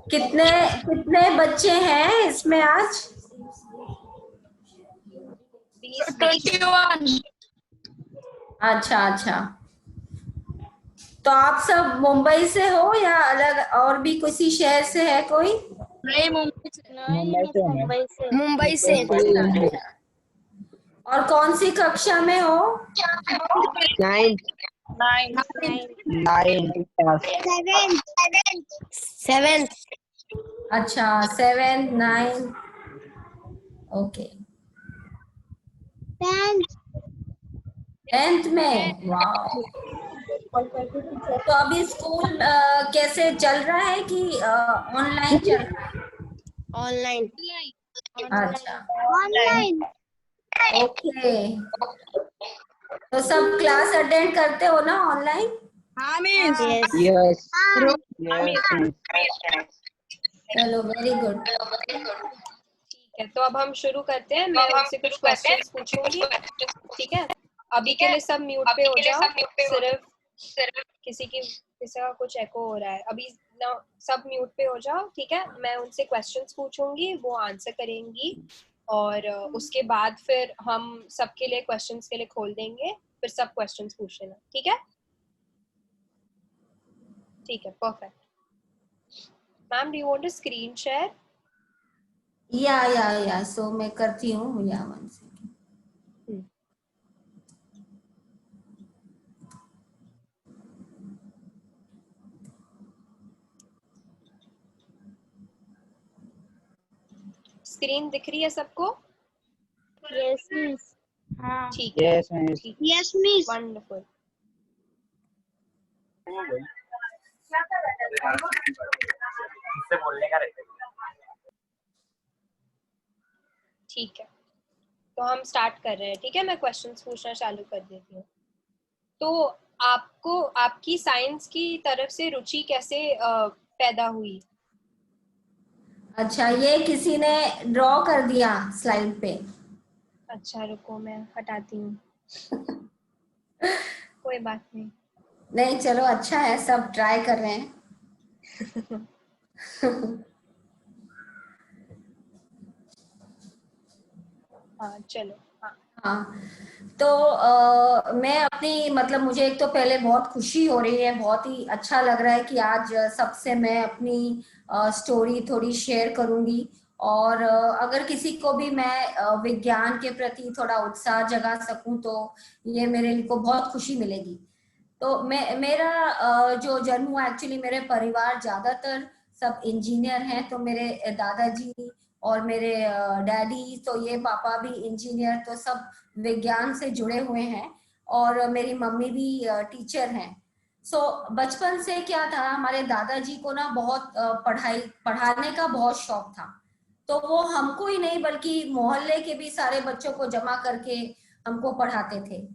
कितने कितने बच्चे हैं इसमें आज? 21। अच्छा अच्छा, तो आप सब मुंबई से हो या अलग और भी किसी शहर से है कोई? नहीं, मुंबई से। मुंबई से। अच्छा, और कौन सी कक्षा में हो? 9th। 7th। अच्छा, 7, 9, ओके। 10th में, वाह। तो अभी स्कूल कैसे चल रहा है कि ऑनलाइन चल रहा है? ऑनलाइन। अच्छा, ओके। तो सब क्लास अटेंड करते हो ना ऑनलाइन? हाँ मिस। यस। चलो, वेरी गुड। ठीक है, तो अब हम शुरू करते हैं। मैं उनसे कुछ क्वेश्चंस पूछूंगी, ठीक है? अभी के लिए सब म्यूट पे हो जाओ, सिर्फ किसी का कुछ एको हो रहा है अभी ना, सब म्यूट पे हो जाओ, ठीक है? मैं उनसे क्वेश्चंस पूछूंगी, वो आंसर करेंगी, और उसके बाद फिर हम सबके लिए क्वेश्चंस के लिए खोल देंगे, फिर सब क्वेश्चंस पूछ लेना, ठीक है? ठीक है, perfect. Ma'am, do you want to screen share? या सो मैं करती हूँ, या 1 सेकंड। स्क्रीन दिख रही है सबको? Yes miss. ठीक है, यस मिस। वंडरफुल। ठीक है, तो हम स्टार्ट कर रहे हैं, ठीक है? मैं क्वेश्चंस पूछना चालू कर देती हूँ। तो आपको आपकी साइंस की तरफ से रुचि कैसे पैदा हुई? अच्छा, ये किसी ने ड्रॉ कर दिया स्लाइड पे। अच्छा, रुको मैं हटाती हूँ। कोई बात नहीं। नहीं, चलो अच्छा है, सब ट्राई कर रहे हैं। हाँ, चलो। हाँ, हाँ, तो मैं अपनी मतलब मुझे एक तो पहले बहुत खुशी हो रही है, बहुत ही अच्छा लग रहा है कि आज सबसे मैं अपनी स्टोरी थोड़ी शेयर करूंगी, और अगर किसी को भी मैं विज्ञान के प्रति थोड़ा उत्साह जगा सकूं तो ये मेरे लिए को बहुत खुशी मिलेगी। तो मेरा जो जन्म हुआ, एक्चुअली मेरे परिवार ज्यादातर सब इंजीनियर हैं, तो मेरे दादाजी और मेरे डैडी, तो ये पापा भी इंजीनियर, तो सब विज्ञान से जुड़े हुए हैं, और मेरी मम्मी भी टीचर हैं। सो बचपन से क्या था, हमारे दादाजी को ना बहुत पढ़ाने का बहुत शौक था, तो वो हमको ही नहीं बल्कि मोहल्ले के भी सारे बच्चों को जमा करके हमको पढ़ाते थे।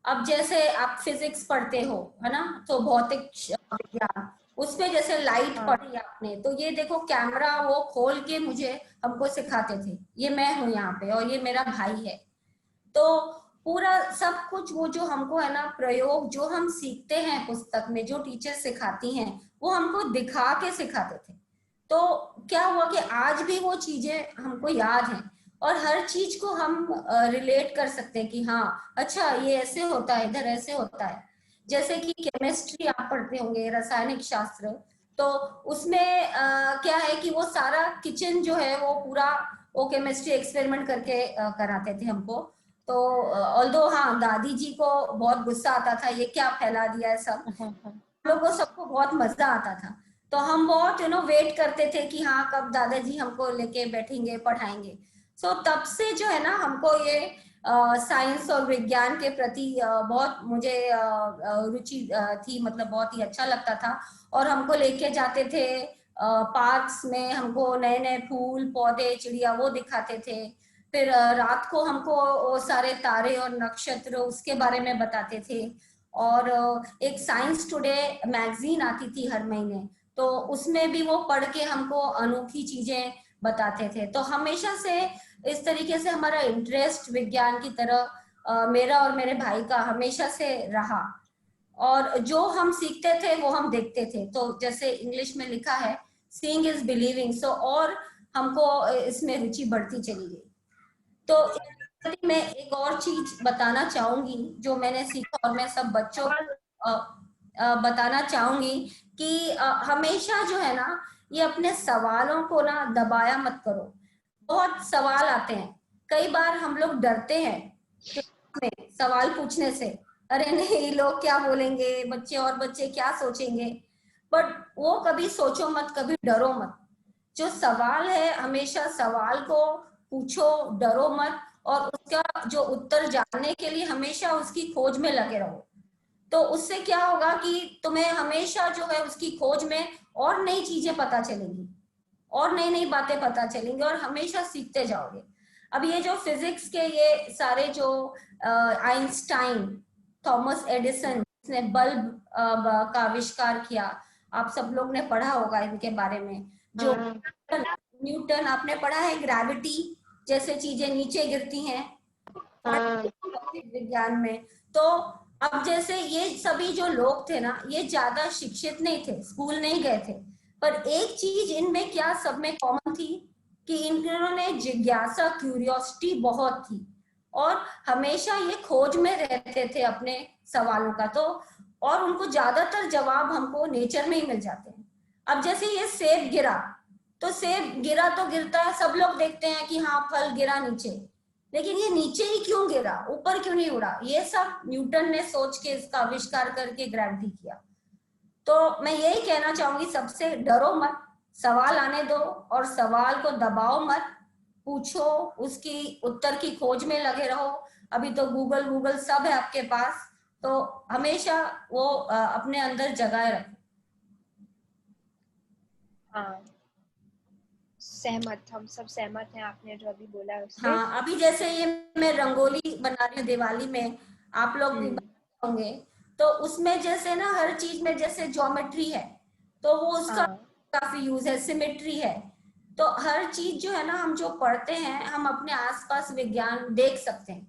अब जैसे आप फिजिक्स पढ़ते हो, है ना, तो भौतिक विज्ञान, उसमें जैसे लाइट पढ़ी आपने, तो ये देखो कैमरा वो खोल के मुझे हमको सिखाते थे। ये मैं हूँ यहाँ पे और ये मेरा भाई है। तो पूरा सब कुछ वो जो हमको है ना, प्रयोग जो हम सीखते हैं पुस्तक में, जो टीचर सिखाती हैं, वो हमको दिखा के सिखाते थे। तो क्या हुआ कि आज भी वो चीजें हमको याद हैं, और हर चीज को हम रिलेट कर सकते हैं कि हाँ, अच्छा ये ऐसे होता है, इधर ऐसे होता है। जैसे कि केमिस्ट्री आप पढ़ते होंगे, रासायनिक शास्त्र, तो उसमें क्या है कि वो सारा किचन जो है वो पूरा वो केमिस्ट्री एक्सपेरिमेंट करके कराते थे हमको। तो ऑल्दो हाँ, दादी जी को बहुत गुस्सा आता था, ये क्या फैला दिया है सब, लोगों को सबको बहुत मजा आता था। तो हम बहुत वेट करते थे कि हाँ, कब दादाजी हमको लेके बैठेंगे, पढ़ाएंगे। सो तब से जो है ना, हमको ये साइंस और विज्ञान के प्रति बहुत मुझे रुचि थी, मतलब बहुत ही अच्छा लगता था। और हमको लेके जाते थे पार्क्स में, हमको नए नए फूल पौधे चिड़िया वो दिखाते थे। फिर रात को हमको वो सारे तारे और नक्षत्र उसके बारे में बताते थे। और एक साइंस टुडे मैगजीन आती थी हर महीने, तो उसमें भी वो पढ़ के हमको अनोखी चीजें बताते थे। तो हमेशा से इस तरीके से हमारा इंटरेस्ट विज्ञान की तरह मेरा और मेरे भाई का हमेशा से रहा। और जो हम सीखते थे वो हम देखते थे। तो जैसे इंग्लिश में लिखा है सीइंग इज बिलीविंग, सो और हमको इसमें रुचि बढ़ती चली गई। तो मैं एक और चीज बताना चाहूंगी जो मैंने सीखा और मैं सब बच्चों को बताना चाहूंगी कि हमेशा जो है ना, ये अपने सवालों को ना दबाया मत करो। बहुत सवाल आते हैं, कई बार हम लोग डरते हैं में सवाल पूछने से, अरे नहीं लोग क्या बोलेंगे, बच्चे और बच्चे क्या सोचेंगे। बट वो कभी सोचो मत, कभी डरो मत। जो सवाल है हमेशा सवाल को पूछो, डरो मत, और उसका जो उत्तर जानने के लिए हमेशा उसकी खोज में लगे रहो। तो उससे क्या होगा कि तुम्हें हमेशा जो है उसकी खोज में और नई चीजें पता चलेंगी, और नई नई बातें पता चलेंगी, और हमेशा सीखते जाओगे। अब ये जो फिजिक्स के ये सारे जो आइंस्टाइन, थॉमस एडिसन जिसने बल्ब का आविष्कार किया, आप सब लोग ने पढ़ा होगा इनके बारे में। जो न्यूटन, आपने पढ़ा है ग्रेविटी जैसे चीजें नीचे गिरती हैं विज्ञान में। तो अब जैसे ये सभी जो लोग थे ना, ये ज्यादा शिक्षित नहीं थे, स्कूल नहीं गए थे, पर एक चीज इनमें क्या सब में कॉमन थी कि इन्होंने जिज्ञासा, क्यूरियोसिटी बहुत थी, और हमेशा ये खोज में रहते थे अपने सवालों का। तो और उनको ज्यादातर जवाब हमको नेचर में ही मिल जाते हैं। अब जैसे ये सेब गिरा, तो सेब गिरा तो गिरता है, सब लोग देखते हैं कि हाँ फल गिरा नीचे, लेकिन ये नीचे ही क्यों गिरा, ऊपर क्यों नहीं उड़ा? ये सब न्यूटन ने सोच के इसका आविष्कार करके ग्रेविटी किया। तो मैं यही कहना चाहूंगी, सबसे डरो मत, सवाल आने दो और सवाल को दबाओ मत, पूछो, उसकी उत्तर की खोज में लगे रहो। अभी तो गूगल सब है आपके पास, तो हमेशा वो अपने अंदर जगाए रखो। हाँ, सहमत, हम सब सहमत हैं आपने जो अभी बोला है उससे। हाँ, अभी जैसे ये मैं रंगोली बना रही हूँ दिवाली में, आप लोग भी बनाते होंगे, तो उसमें जैसे ना हर चीज में जैसे ज्योमेट्री है, तो वो उसका काफी यूज है, सिमेट्री है। तो हर चीज जो है ना, हम जो पढ़ते हैं हम अपने आसपास विज्ञान देख सकते हैं,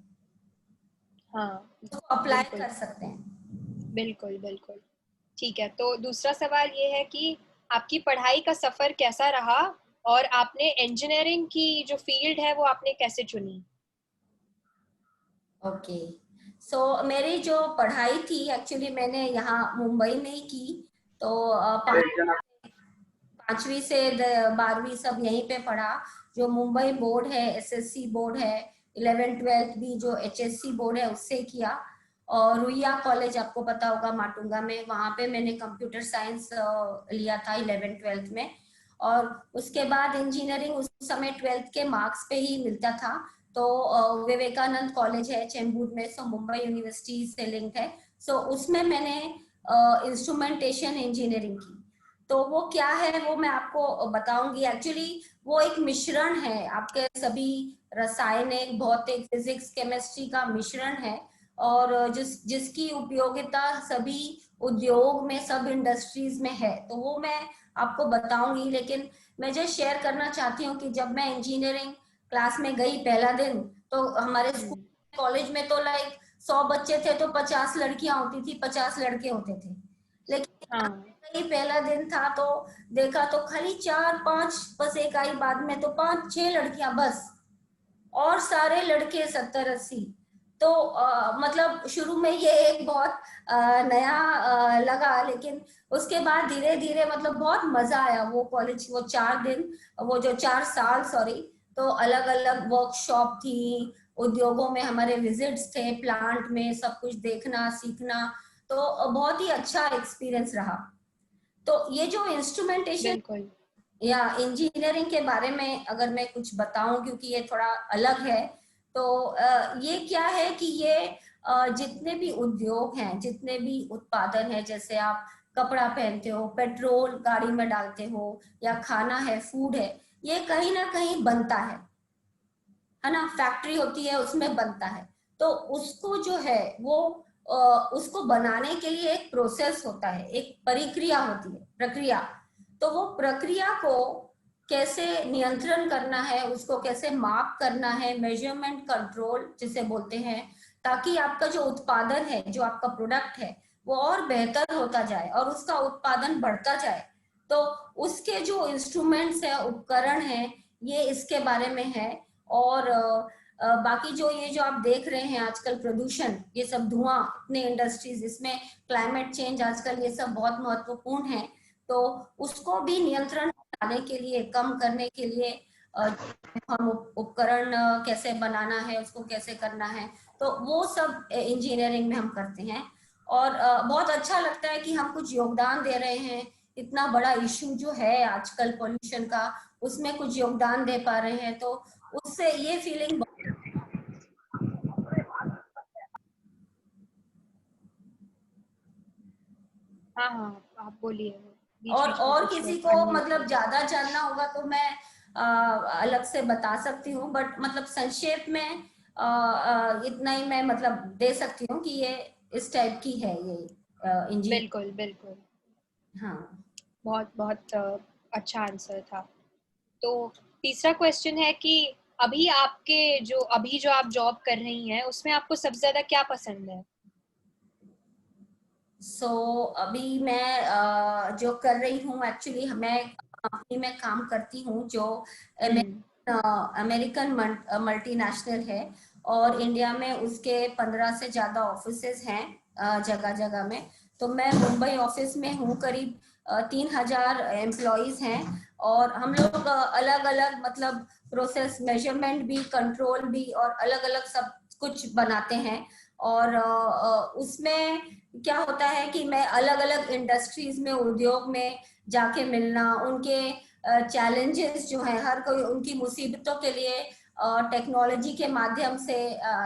हाँ, उसको अप्लाई बिल्कुल कर सकते हैं। बिल्कुल बिल्कुल। ठीक है, तो दूसरा सवाल ये है कि आपकी पढ़ाई का सफर कैसा रहा और आपने इंजीनियरिंग की जो फील्ड है वो आपने कैसे चुनी? ओके, सो मेरी जो पढ़ाई थी एक्चुअली मैंने यहाँ मुंबई में ही की। तो 5वीं से 12वीं सब यहीं पे पढ़ा। जो मुंबई बोर्ड है, एसएससी बोर्ड है, 11th-12th भी जो एचएससी बोर्ड है उससे किया। और रुइया कॉलेज आपको पता होगा माटुंगा में, वहां पे मैंने कंप्यूटर साइंस लिया था 11th-12th में। और उसके बाद इंजीनियरिंग उस समय 12th के मार्क्स पे ही मिलता था। तो विवेकानंद कॉलेज है चेंबूर में, सो मुंबई यूनिवर्सिटी से लिंक है। सो उसमें मैंने इंस्ट्रूमेंटेशन इंजीनियरिंग की। तो वो क्या है वो मैं आपको बताऊंगी। एक्चुअली वो एक मिश्रण है, आपके सभी रासायनिक, भौतिक, फिजिक्स, केमिस्ट्री का मिश्रण है, और जिसकी उपयोगिता सभी उद्योग में, सब इंडस्ट्रीज में है। तो वो मैं आपको बताऊंगी, लेकिन मैं जो शेयर करना चाहती हूँ कि जब मैं इंजीनियरिंग क्लास में गई पहला दिन, तो हमारे स्कूल कॉलेज में तो लाइक 100 बच्चे थे तो 50 लड़कियां होती थी, 50 लड़के होते थे। लेकिन पहला दिन था तो देखा तो खाली 4-5, बस एक आई बाद में तो 5-6 लड़कियां बस, और सारे लड़के 70-80। तो मतलब शुरू में ये एक बहुत नया लगा, लेकिन उसके बाद धीरे धीरे मतलब बहुत मजा आया। वो कॉलेज, वो 4 दिन, वो जो 4 साल सॉरी, तो अलग अलग वर्कशॉप थी, उद्योगों में हमारे विजिट्स थे, प्लांट में सब कुछ देखना सीखना। तो बहुत ही अच्छा एक्सपीरियंस रहा। तो ये जो इंस्ट्रूमेंटेशन या इंजीनियरिंग के बारे में अगर मैं कुछ बताऊं, क्योंकि ये थोड़ा अलग है, तो ये क्या है कि ये जितने भी उद्योग हैं, जितने भी उत्पादन है, जैसे आप कपड़ा पहनते हो, पेट्रोल गाड़ी में डालते हो, या खाना है, फूड है, ये कहीं ना कहीं बनता है ना, फैक्ट्री होती है उसमें बनता है। तो उसको जो है वो उसको बनाने के लिए एक प्रोसेस होता है, एक प्रक्रिया होती है, प्रक्रिया। तो वो प्रक्रिया को कैसे नियंत्रण करना है, उसको कैसे माप करना है, मेजरमेंट कंट्रोल जिसे बोलते हैं, ताकि आपका जो उत्पादन है, जो आपका प्रोडक्ट है, वो और बेहतर होता जाए और उसका उत्पादन बढ़ता जाए, तो उसके जो इंस्ट्रूमेंट्स है, उपकरण है, ये इसके बारे में है। और बाकी जो ये जो आप देख रहे हैं आजकल प्रदूषण, ये सब धुआं, अपने इंडस्ट्रीज, इसमें क्लाइमेट चेंज आजकल ये सब बहुत महत्वपूर्ण है। तो उसको भी नियंत्रण लाने के लिए, कम करने के लिए हम उपकरण कैसे बनाना है, उसको कैसे करना है, तो वो सब इंजीनियरिंग में हम करते हैं। और बहुत अच्छा लगता है कि हम कुछ योगदान दे रहे हैं। इतना बड़ा इशू जो है आजकल पोल्यूशन का, उसमें कुछ योगदान दे पा रहे हैं, तो उससे ये फीलिंग। हाँ हाँ, आप बोलिए। और किसी को मतलब ज्यादा जानना होगा तो मैं अलग से बता सकती हूँ, बट मतलब संक्षेप में इतना ही मैं मतलब दे सकती हूँ कि ये इस टाइप की है ये इंजीनियर। बिल्कुल बिल्कुल, हाँ, बहुत बहुत अच्छा आंसर था। तो तीसरा क्वेश्चन है कि अभी जो आप जॉब कर रही हैं उसमें आपको सबसे ज्यादा क्या पसंद है? अभी मैं जो कर रही हूँ, एक्चुअली मैं कंपनी में काम करती हूँ जो अमेरिकन मल्टीनेशनल है, और इंडिया में उसके 15 से ज्यादा ऑफिसेज हैं जगह जगह में। तो मैं मुंबई ऑफिस में हूँ, करीब 3000 एम्प्लॉइज हैं, और हम लोग अलग अलग मतलब प्रोसेस, मेजरमेंट भी, कंट्रोल भी, और अलग अलग सब कुछ बनाते हैं। और उसमें क्या होता है कि मैं अलग अलग इंडस्ट्रीज में, उद्योग में जाके मिलना, उनके चैलेंजेस जो है, हर कोई उनकी मुसीबतों के लिए टेक्नोलॉजी के माध्यम से,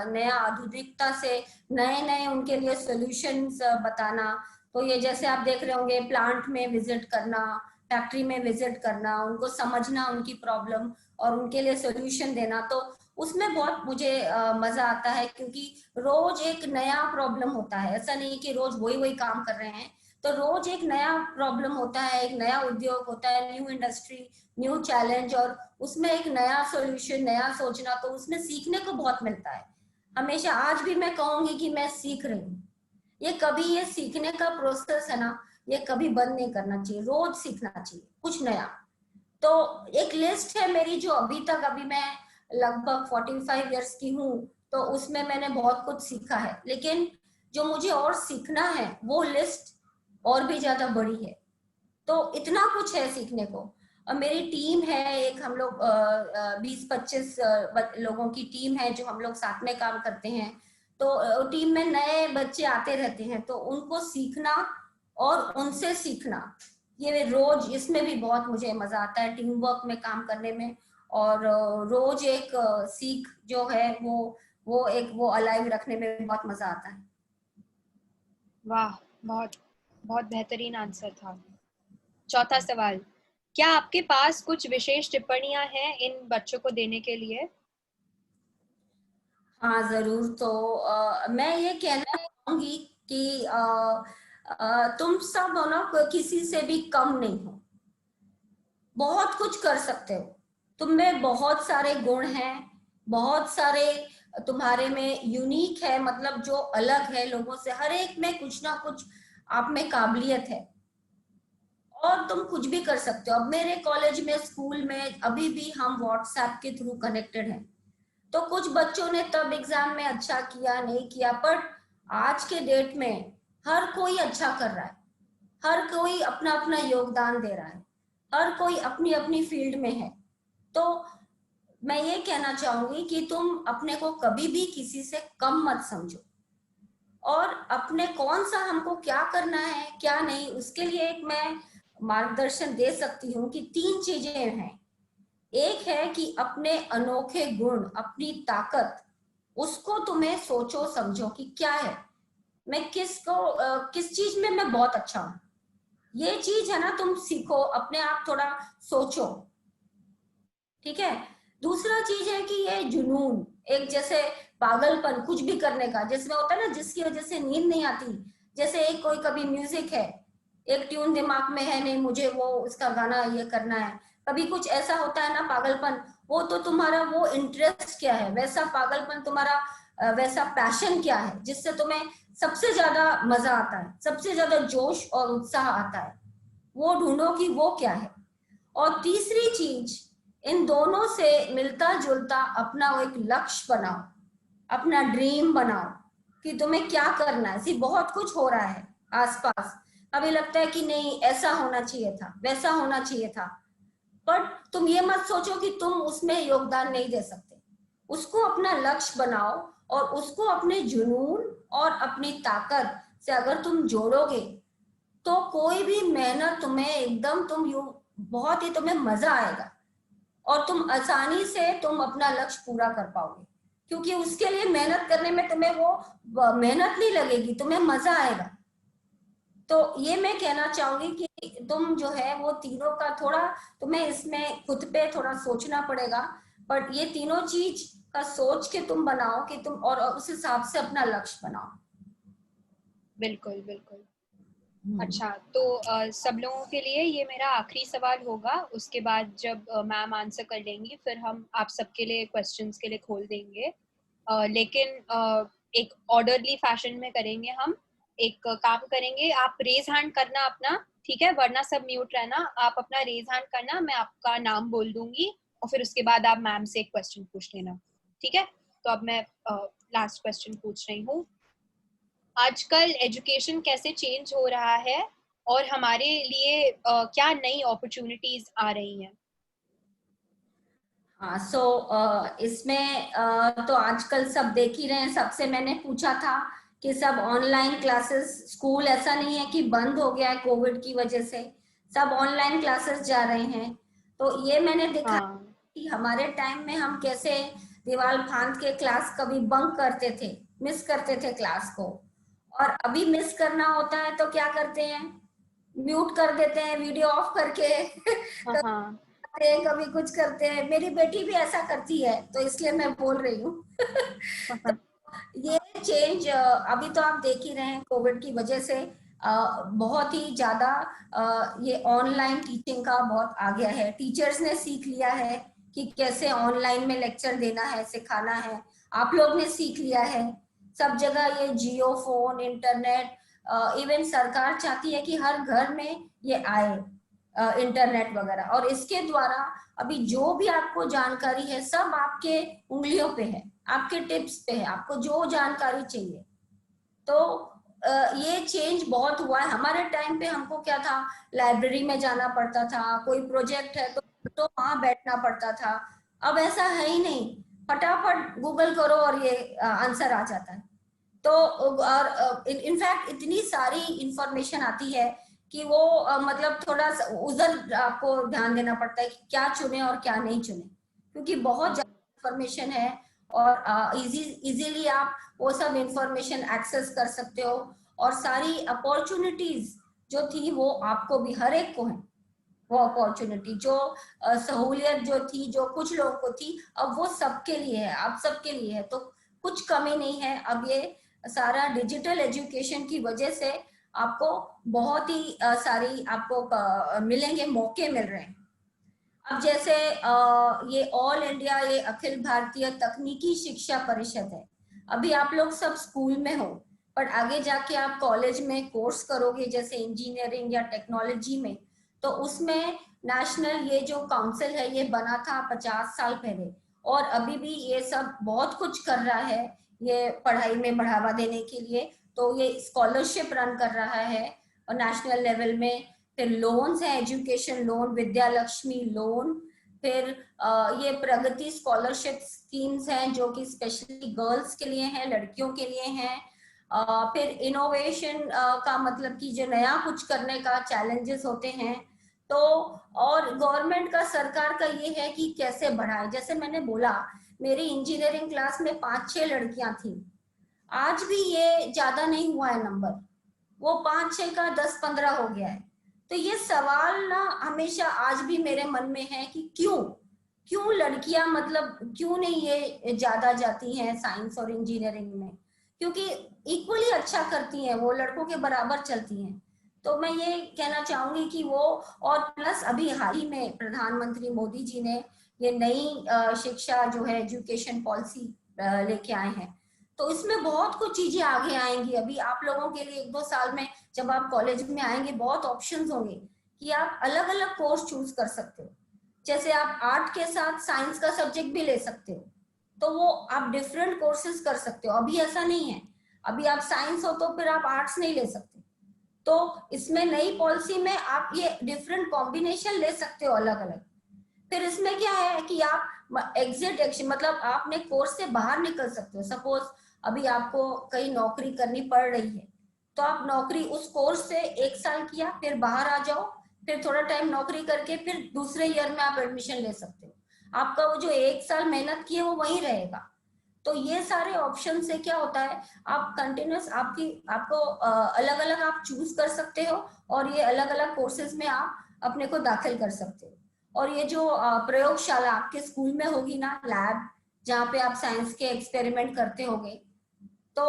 नया आधुनिकता से नए नए उनके लिए सॉल्यूशंस बताना। तो ये जैसे आप देख रहे होंगे, प्लांट में विजिट करना, फैक्ट्री में विजिट करना, उनको समझना, उनकी प्रॉब्लम, और उनके लिए सॉल्यूशन देना, तो उसमें बहुत मुझे मजा आता है, क्योंकि रोज एक नया प्रॉब्लम होता है। ऐसा नहीं कि रोज वही वही काम कर रहे हैं, तो रोज एक नया प्रॉब्लम होता है, एक नया उद्योग होता है, न्यू इंडस्ट्री, न्यू चैलेंज, और उसमें एक नया सॉल्यूशन, नया सोचना, तो उसमें सीखने को बहुत मिलता है। हमेशा आज भी मैं कहूंगी कि मैं सीख रही हूँ। ये कभी, ये सीखने का प्रोसेस है ना, ये कभी बंद नहीं करना चाहिए, रोज सीखना चाहिए कुछ नया। तो एक लिस्ट है मेरी जो अभी तक, अभी मैं लगभग 45 इयर्स की हूँ, तो उसमें मैंने बहुत कुछ सीखा है, लेकिन जो मुझे और सीखना है वो लिस्ट और भी ज्यादा बड़ी है। तो इतना कुछ है सीखने को। मेरी टीम है एक, हम लोग 20-25 लोगों की टीम है जो हम लोग साथ में काम करते हैं। तो टीम में नए बच्चे आते रहते हैं, तो उनको सीखना और उनसे सीखना, ये रोज, इसमें भी बहुत मुझे मजा आता है, टीम वर्क में काम करने में। और रोज एक सीख जो है वो एक वो अलाइव रखने में बहुत मजा आता है। वाह, बहुत बहुत बेहतरीन आंसर था। चौथा सवाल, क्या आपके पास कुछ विशेष टिप्पणियां हैं इन बच्चों को देने के लिए? हाँ जरूर। तो मैं ये कहना चाहूंगी कि तुम सब हो ना, किसी से भी कम नहीं हो, बहुत कुछ कर सकते हो। तुम में बहुत सारे गुण हैं, बहुत सारे तुम्हारे में यूनिक है, मतलब जो अलग है लोगों से, हर एक में कुछ ना कुछ आप में काबिलियत है, और तुम कुछ भी कर सकते हो। अब मेरे कॉलेज में, स्कूल में अभी भी हम व्हाट्सएप के थ्रू कनेक्टेड हैं। तो कुछ बच्चों ने तब एग्जाम में अच्छा किया, नहीं किया, पर आज के डेट में हर कोई अच्छा कर रहा है, हर कोई अपना अपना योगदान दे रहा है, हर कोई अपनी अपनी फील्ड में है। तो मैं ये कहना चाहूंगी कि तुम अपने को कभी भी किसी से कम मत समझो, और अपने कौन सा हमको क्या करना है क्या नहीं, उसके लिए एक मैं मार्गदर्शन दे सकती हूँ कि 3 चीजें हैं। एक है कि अपने अनोखे गुण, अपनी ताकत, उसको तुम्हें सोचो समझो कि क्या है, मैं किस चीज में मैं बहुत अच्छा हूं, ये चीज है ना, तुम सीखो, अपने आप थोड़ा सोचो, ठीक है। दूसरा चीज है कि ये जुनून, एक जैसे पागलपन कुछ भी करने का, जिसमें होता है ना, जिसकी वजह से नींद नहीं आती, जैसे एक कोई कभी म्यूजिक है, एक ट्यून दिमाग में है, नहीं मुझे वो उसका गाना ये करना है, कभी कुछ ऐसा होता है ना पागलपन, वो तो तुम्हारा वो इंटरेस्ट क्या है, वैसा पागलपन तुम्हारा वैसा पैशन क्या है जिससे तुम्हें सबसे ज्यादा मजा आता है, सबसे ज्यादा जोश और उत्साह आता है, वो ढूंढो कि वो क्या है। और तीसरी चीज, इन दोनों से मिलता जुलता अपना वो एक लक्ष्य बनाओ, अपना ड्रीम बनाओ कि तुम्हें क्या करना है। सी बहुत कुछ हो रहा है आसपास, अभी लगता है कि नहीं ऐसा होना चाहिए था, वैसा होना चाहिए था, पर तुम ये मत सोचो कि तुम उसमें योगदान नहीं दे सकते। उसको अपना लक्ष्य बनाओ और उसको अपने जुनून और अपनी ताकत से अगर तुम जोड़ोगे तो कोई भी मेहनत तुम्हें एकदम बहुत ही तुम्हें मजा आएगा और तुम आसानी से तुम अपना लक्ष्य पूरा कर पाओगे, क्योंकि उसके लिए मेहनत करने में तुम्हें वो मेहनत नहीं लगेगी, तुम्हें मजा आएगा। तो ये मैं कहना चाहूंगी कि तुम जो है वो तीनों का थोड़ा तुम्हें इसमें खुद पे थोड़ा सोचना पड़ेगा, पर ये तीनों चीज का सोच के तुम बनाओ कि तुम और उस हिसाब से अपना लक्ष्य बनाओ। बिल्कुल बिल्कुल। अच्छा, तो सब लोगों के लिए ये मेरा आखिरी सवाल होगा, उसके बाद जब मैम आंसर कर लेंगी फिर हम आप सबके लिए क्वेश्चंस के लिए खोल देंगे। लेकिन एक ऑर्डरली फैशन में करेंगे हम। एक काम करेंगे, आप रेज हैंड करना अपना, ठीक है, वरना सब म्यूट रहना। आप अपना रेज हैंड करना, मैं आपका नाम बोल दूंगी और फिर उसके बाद आप मैम से एक क्वेश्चन पूछ लेना, ठीक है। तो अब मैं लास्ट क्वेश्चन पूछ रही हूँ। आजकल एजुकेशन कैसे चेंज हो रहा है और हमारे लिए क्या नई अपॉर्चुनिटीज आ रही हैं? हाँ, इसमें तो आजकल सब देख ही रहे हैं। सबसे मैंने पूछा था कि सब ऑनलाइन क्लासेस, स्कूल ऐसा नहीं है कि बंद हो गया है कोविड की वजह से, सब ऑनलाइन क्लासेस जा रहे हैं। तो ये मैंने देखा हाँ कि हमारे टाइम में हम कैसे दीवार फांद के क्लास कभी बंक करते थे, मिस करते थे क्लास को, और अभी मिस करना होता है तो क्या करते हैं, म्यूट कर देते हैं वीडियो ऑफ करके हाँ हाँ। कभी कुछ करते हैं। मेरी बेटी भी ऐसा करती है, तो इसलिए मैं बोल रही हूँ तो ये चेंज अभी तो आप देख ही रहे हैं कोविड की वजह से बहुत ही ज्यादा ये ऑनलाइन टीचिंग का बहुत आ गया है। टीचर्स ने सीख लिया है कि कैसे ऑनलाइन में लेक्चर देना है, सिखाना है। आप लोग ने सीख लिया है। सब जगह ये जियो फोन, इंटरनेट, इवन सरकार चाहती है कि हर घर में ये आए इंटरनेट वगैरह, और इसके द्वारा अभी जो भी आपको जानकारी है सब आपके उंगलियों पे है, आपके टिप्स पे है, आपको जो जानकारी चाहिए। तो ये चेंज बहुत हुआ है। हमारे टाइम पे हमको क्या था, लाइब्रेरी में जाना पड़ता था, कोई प्रोजेक्ट है तो वहां बैठना पड़ता था। अब ऐसा है ही नहीं, फटाफट गूगल करो और ये आंसर आ जाता है। तो और इनफैक्ट इतनी सारी इंफॉर्मेशन आती है कि वो मतलब थोड़ा उधर आपको ध्यान देना पड़ता है कि क्या चुने और क्या नहीं चुने, क्योंकि बहुत ज्यादा इंफॉर्मेशन है और इजीली आप वो सब इंफॉर्मेशन एक्सेस कर सकते हो। और सारी अपॉर्चुनिटीज जो थी वो आपको भी, हर एक को है वो अपॉर्चुनिटी, जो सहूलियत जो थी, जो कुछ लोगों को थी, अब वो सबके लिए है, आप सबके लिए है। तो कुछ कमी नहीं है। अब ये सारा डिजिटल एजुकेशन की वजह से आपको बहुत ही सारी आपको मिलेंगे, मौके मिल रहे हैं। अब जैसे ये ऑल इंडिया, ये अखिल भारतीय तकनीकी शिक्षा परिषद है। अभी आप लोग सब स्कूल में हो, पर आगे जाके आप कॉलेज में कोर्स करोगे जैसे इंजीनियरिंग या टेक्नोलॉजी में, तो उसमें नेशनल ये जो काउंसिल है ये बना था 50 साल पहले, और अभी भी ये सब बहुत कुछ कर रहा है ये पढ़ाई में बढ़ावा देने के लिए। तो ये स्कॉलरशिप रन कर रहा है और नेशनल लेवल में। फिर लोन्स है, education loan, Vidya Lakshmi loan. फिर ये प्रगति स्कॉलरशिप स्कीम्स हैं जो कि स्पेशली गर्ल्स के लिए हैं, लड़कियों के लिए हैं। फिर इनोवेशन का मतलब कि जो नया कुछ करने का चैलेंजेस होते हैं, तो और गवर्नमेंट का, सरकार का ये है कि कैसे बढ़ाए। जैसे मैंने बोला, मेरी इंजीनियरिंग क्लास में 5-6 लड़कियां थी, आज भी ये ज्यादा नहीं हुआ है नंबर, वो 5-6 का 10-15 हो गया है। तो ये सवाल ना हमेशा आज भी मेरे मन में है कि क्यों क्यों लड़कियां, मतलब क्यों नहीं ये ज्यादा जाती हैं साइंस और इंजीनियरिंग में, क्योंकि इक्वली अच्छा करती हैं वो, लड़कों के बराबर चलती हैं। तो मैं ये कहना चाहूंगी कि वो, और प्लस अभी हाल ही में प्रधानमंत्री मोदी जी ने ये नई शिक्षा जो है एजुकेशन पॉलिसी लेके आए हैं। तो इसमें बहुत कुछ चीजें आगे आएंगी। अभी आप लोगों के लिए 1-2 साल में जब आप कॉलेज में आएंगे बहुत ऑप्शंस होंगे कि आप अलग अलग कोर्स चूज कर सकते हो। जैसे आप आर्ट के साथ साइंस का सब्जेक्ट भी ले सकते हो, तो वो आप डिफरेंट कोर्सेज कर सकते हो। अभी ऐसा नहीं है, अभी आप साइंस हो तो फिर आप आर्ट्स नहीं ले सकते। तो इसमें नई पॉलिसी में आप ये डिफरेंट कॉम्बिनेशन ले सकते हो अलग अलग। फिर इसमें क्या है कि आप एग्जिट एक्शन मतलब आपने कोर्स से बाहर निकल सकते हो। सपोज अभी आपको कहीं नौकरी करनी पड़ रही है, तो आप नौकरी उस कोर्स से 1 साल किया, फिर बाहर आ जाओ, फिर थोड़ा टाइम नौकरी करके फिर दूसरे ईयर में आप एडमिशन ले सकते हो। आपका वो जो 1 साल मेहनत की है वो वहीं रहेगा। तो ये सारे ऑप्शन से क्या होता है, आप कंटिन्यूस आपको अलग अलग आप चूज कर सकते हो, और ये अलग अलग कोर्सेज में आप अपने को दाखिल कर सकते हो। और ये जो प्रयोगशाला आपके स्कूल में होगी ना, लैब जहाँ पे आप साइंस के एक्सपेरिमेंट करते होगे, तो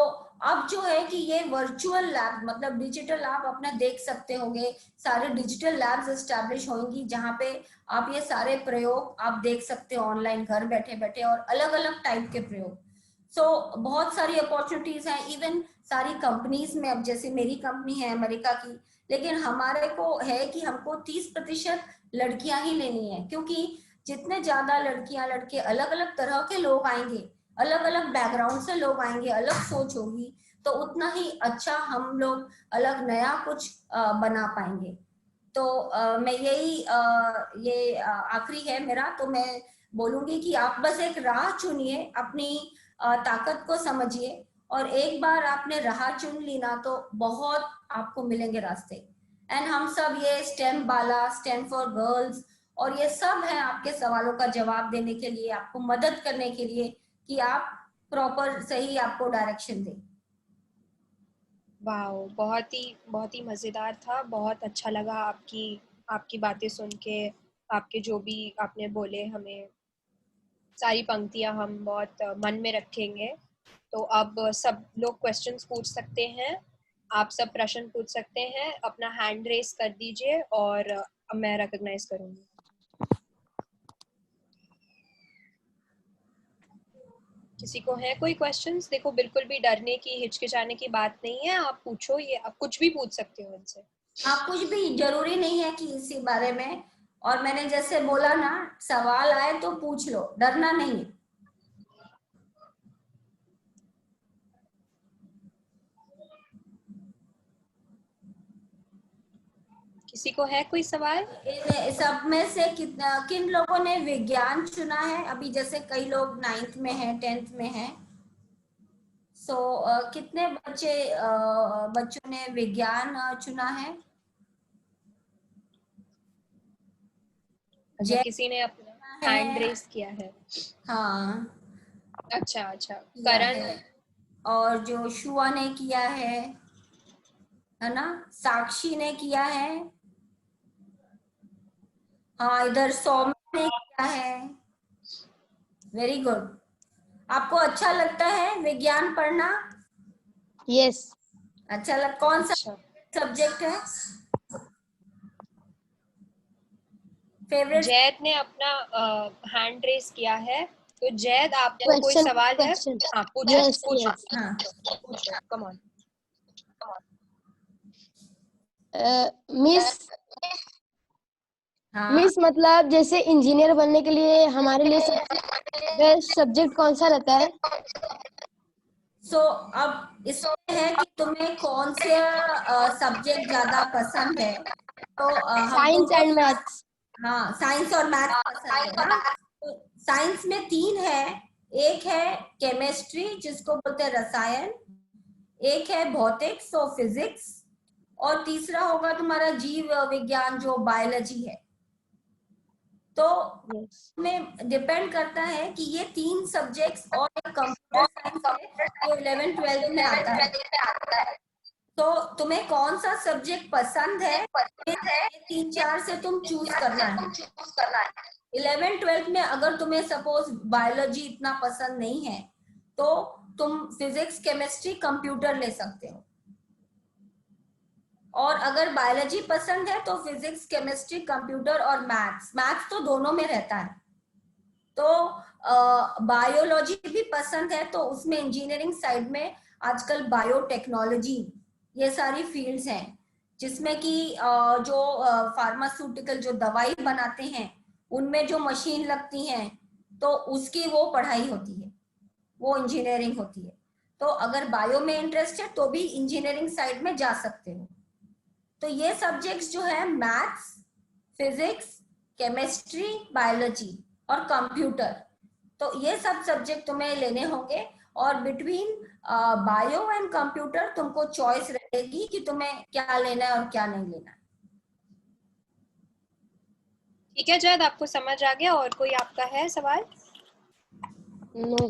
अब जो है कि ये वर्चुअल लैब मतलब डिजिटल लैब अपना देख सकते होंगे। सारे डिजिटल लैब्स एस्टैब्लिश होंगी जहाँ पे आप ये सारे प्रयोग आप देख सकते हो ऑनलाइन घर बैठे बैठे, और अलग अलग टाइप के प्रयोग। सो बहुत सारी अपॉर्चुनिटीज हैं। इवन सारी कंपनीज में, अब जैसे मेरी कंपनी है अमेरिका की, लेकिन हमारे को है कि हमको 30% लड़कियां ही लेनी है, क्योंकि जितने ज्यादा लड़कियां लड़के अलग अलग तरह के लोग आएंगे, अलग अलग बैकग्राउंड से लोग आएंगे, अलग सोच होगी, तो उतना ही अच्छा हम लोग अलग नया कुछ बना पाएंगे। तो मैं यही ये आखिरी है मेरा, तो मैं बोलूंगी कि आप बस एक राह चुनिए, अपनी ताकत को समझिए, और एक बार आपने राह चुन ली ना तो बहुत आपको मिलेंगे रास्ते। एंड हम सब ये stem Bala, stem for girls और ये सब है आपके सवालों का जवाब देने के लिए, आपको मदद करने के लिए कि आप प्रॉपर सही आपको डायरेक्शन दें। वाह, बहुत ही मजेदार था। बहुत अच्छा लगा आपकी आपकी बातें सुन के। आपके जो भी आपने बोले, हमें सारी पंक्तियां हम बहुत मन में रखेंगे। तो अब सब लोग क्वेश्चंस पूछ सकते हैं। आप सब प्रश्न पूछ सकते हैं। अपना हैंड रेस कर दीजिए और मैं रिकॉग्नाइज करूंगी। किसी को है कोई क्वेश्चंस? देखो, बिल्कुल भी डरने की, हिचकिचाने की बात नहीं है। आप पूछो, ये आप कुछ भी पूछ सकते हो इनसे। हाँ, कुछ भी जरूरी नहीं है कि इसी बारे में। और मैंने जैसे बोला ना, सवाल आए तो पूछ लो, डरना नहीं है। किसी को है कोई सवाल? इन सब में से किन लोगों ने विज्ञान चुना है? अभी जैसे कई लोग 9th में हैं, 10th में हैं। सो कितने बच्चों ने विज्ञान चुना है? अच्छा, जय किसी ने अपना हैंड है, रेस किया है। हाँ अच्छा अच्छा, किया करण। है। और जो शुआ ने किया है ना, साक्षी ने किया है, हाँ इधर सौम्य ने किया है। Very good. आपको अच्छा लगता है विज्ञान पढ़ना? Yes. कौन सा अच्छा, सब्जेक्ट है फेवरेट? जैद ने अपना हैंड रेस किया है। तो जैद, आपको कोई Question. सवाल है? Question. हाँ, पूछो Yes. पूछो Yes. हाँ पूछो, कम ऑन। मिस हाँ। मिस मतलब जैसे इंजीनियर बनने के लिए हमारे लिए सबसे बेस्ट सब्जेक्ट कौन सा रहता है? सो अब इसमें है कि तुम्हें कौन से सब्जेक्ट ज्यादा पसंद है। तो हम साइंस तुमको, एंड मैथ्स। हाँ साइंस और मैथ पसंद है ना। तो साइंस में 3 है। एक है केमिस्ट्री जिसको बोलते हैं रसायन, एक है भौतिक सो फिजिक्स, और तीसरा होगा तुम्हारा जीव विज्ञान जो बायोलॉजी है। तो Yes. में डिपेंड करता है कि ये 3 सब्जेक्ट्स और एक कंप्यूटर साइंस है जो 11th-12th में आता है। तो तुम्हें कौन सा सब्जेक्ट पसंद है, ये 3-4 से तुम चूज करना है। 11th-12th में अगर तुम्हें सपोज बायोलॉजी इतना पसंद नहीं है तो तुम फिजिक्स, केमिस्ट्री, कंप्यूटर ले सकते हो। और अगर बायोलॉजी पसंद है तो फिजिक्स, केमिस्ट्री, कंप्यूटर और मैथ्स। मैथ्स तो दोनों में रहता है। तो बायोलॉजी भी पसंद है, तो उसमें इंजीनियरिंग साइड में आजकल बायोटेक्नोलॉजी, ये सारी फील्ड्स हैं जिसमें कि जो फार्मास्यूटिकल जो दवाई बनाते हैं उनमें जो मशीन लगती हैं, तो उसकी वो पढ़ाई होती है, वो इंजीनियरिंग होती है। तो अगर बायो में इंटरेस्ट है तो भी इंजीनियरिंग साइड में जा सकते हो। तो ये सब्जेक्ट्स जो है मैथ्स, फिजिक्स, केमिस्ट्री, बायोलॉजी और कंप्यूटर, तो ये सब सब्जेक्ट तुम्हें लेने होंगे। और बिटवीन बायो एंड कंप्यूटर तुमको चॉइस रहेगी कि तुम्हें क्या लेना है और क्या नहीं लेना है। ठीक है जैद, आपको समझ आ गया? और कोई आपका है सवाल? नो।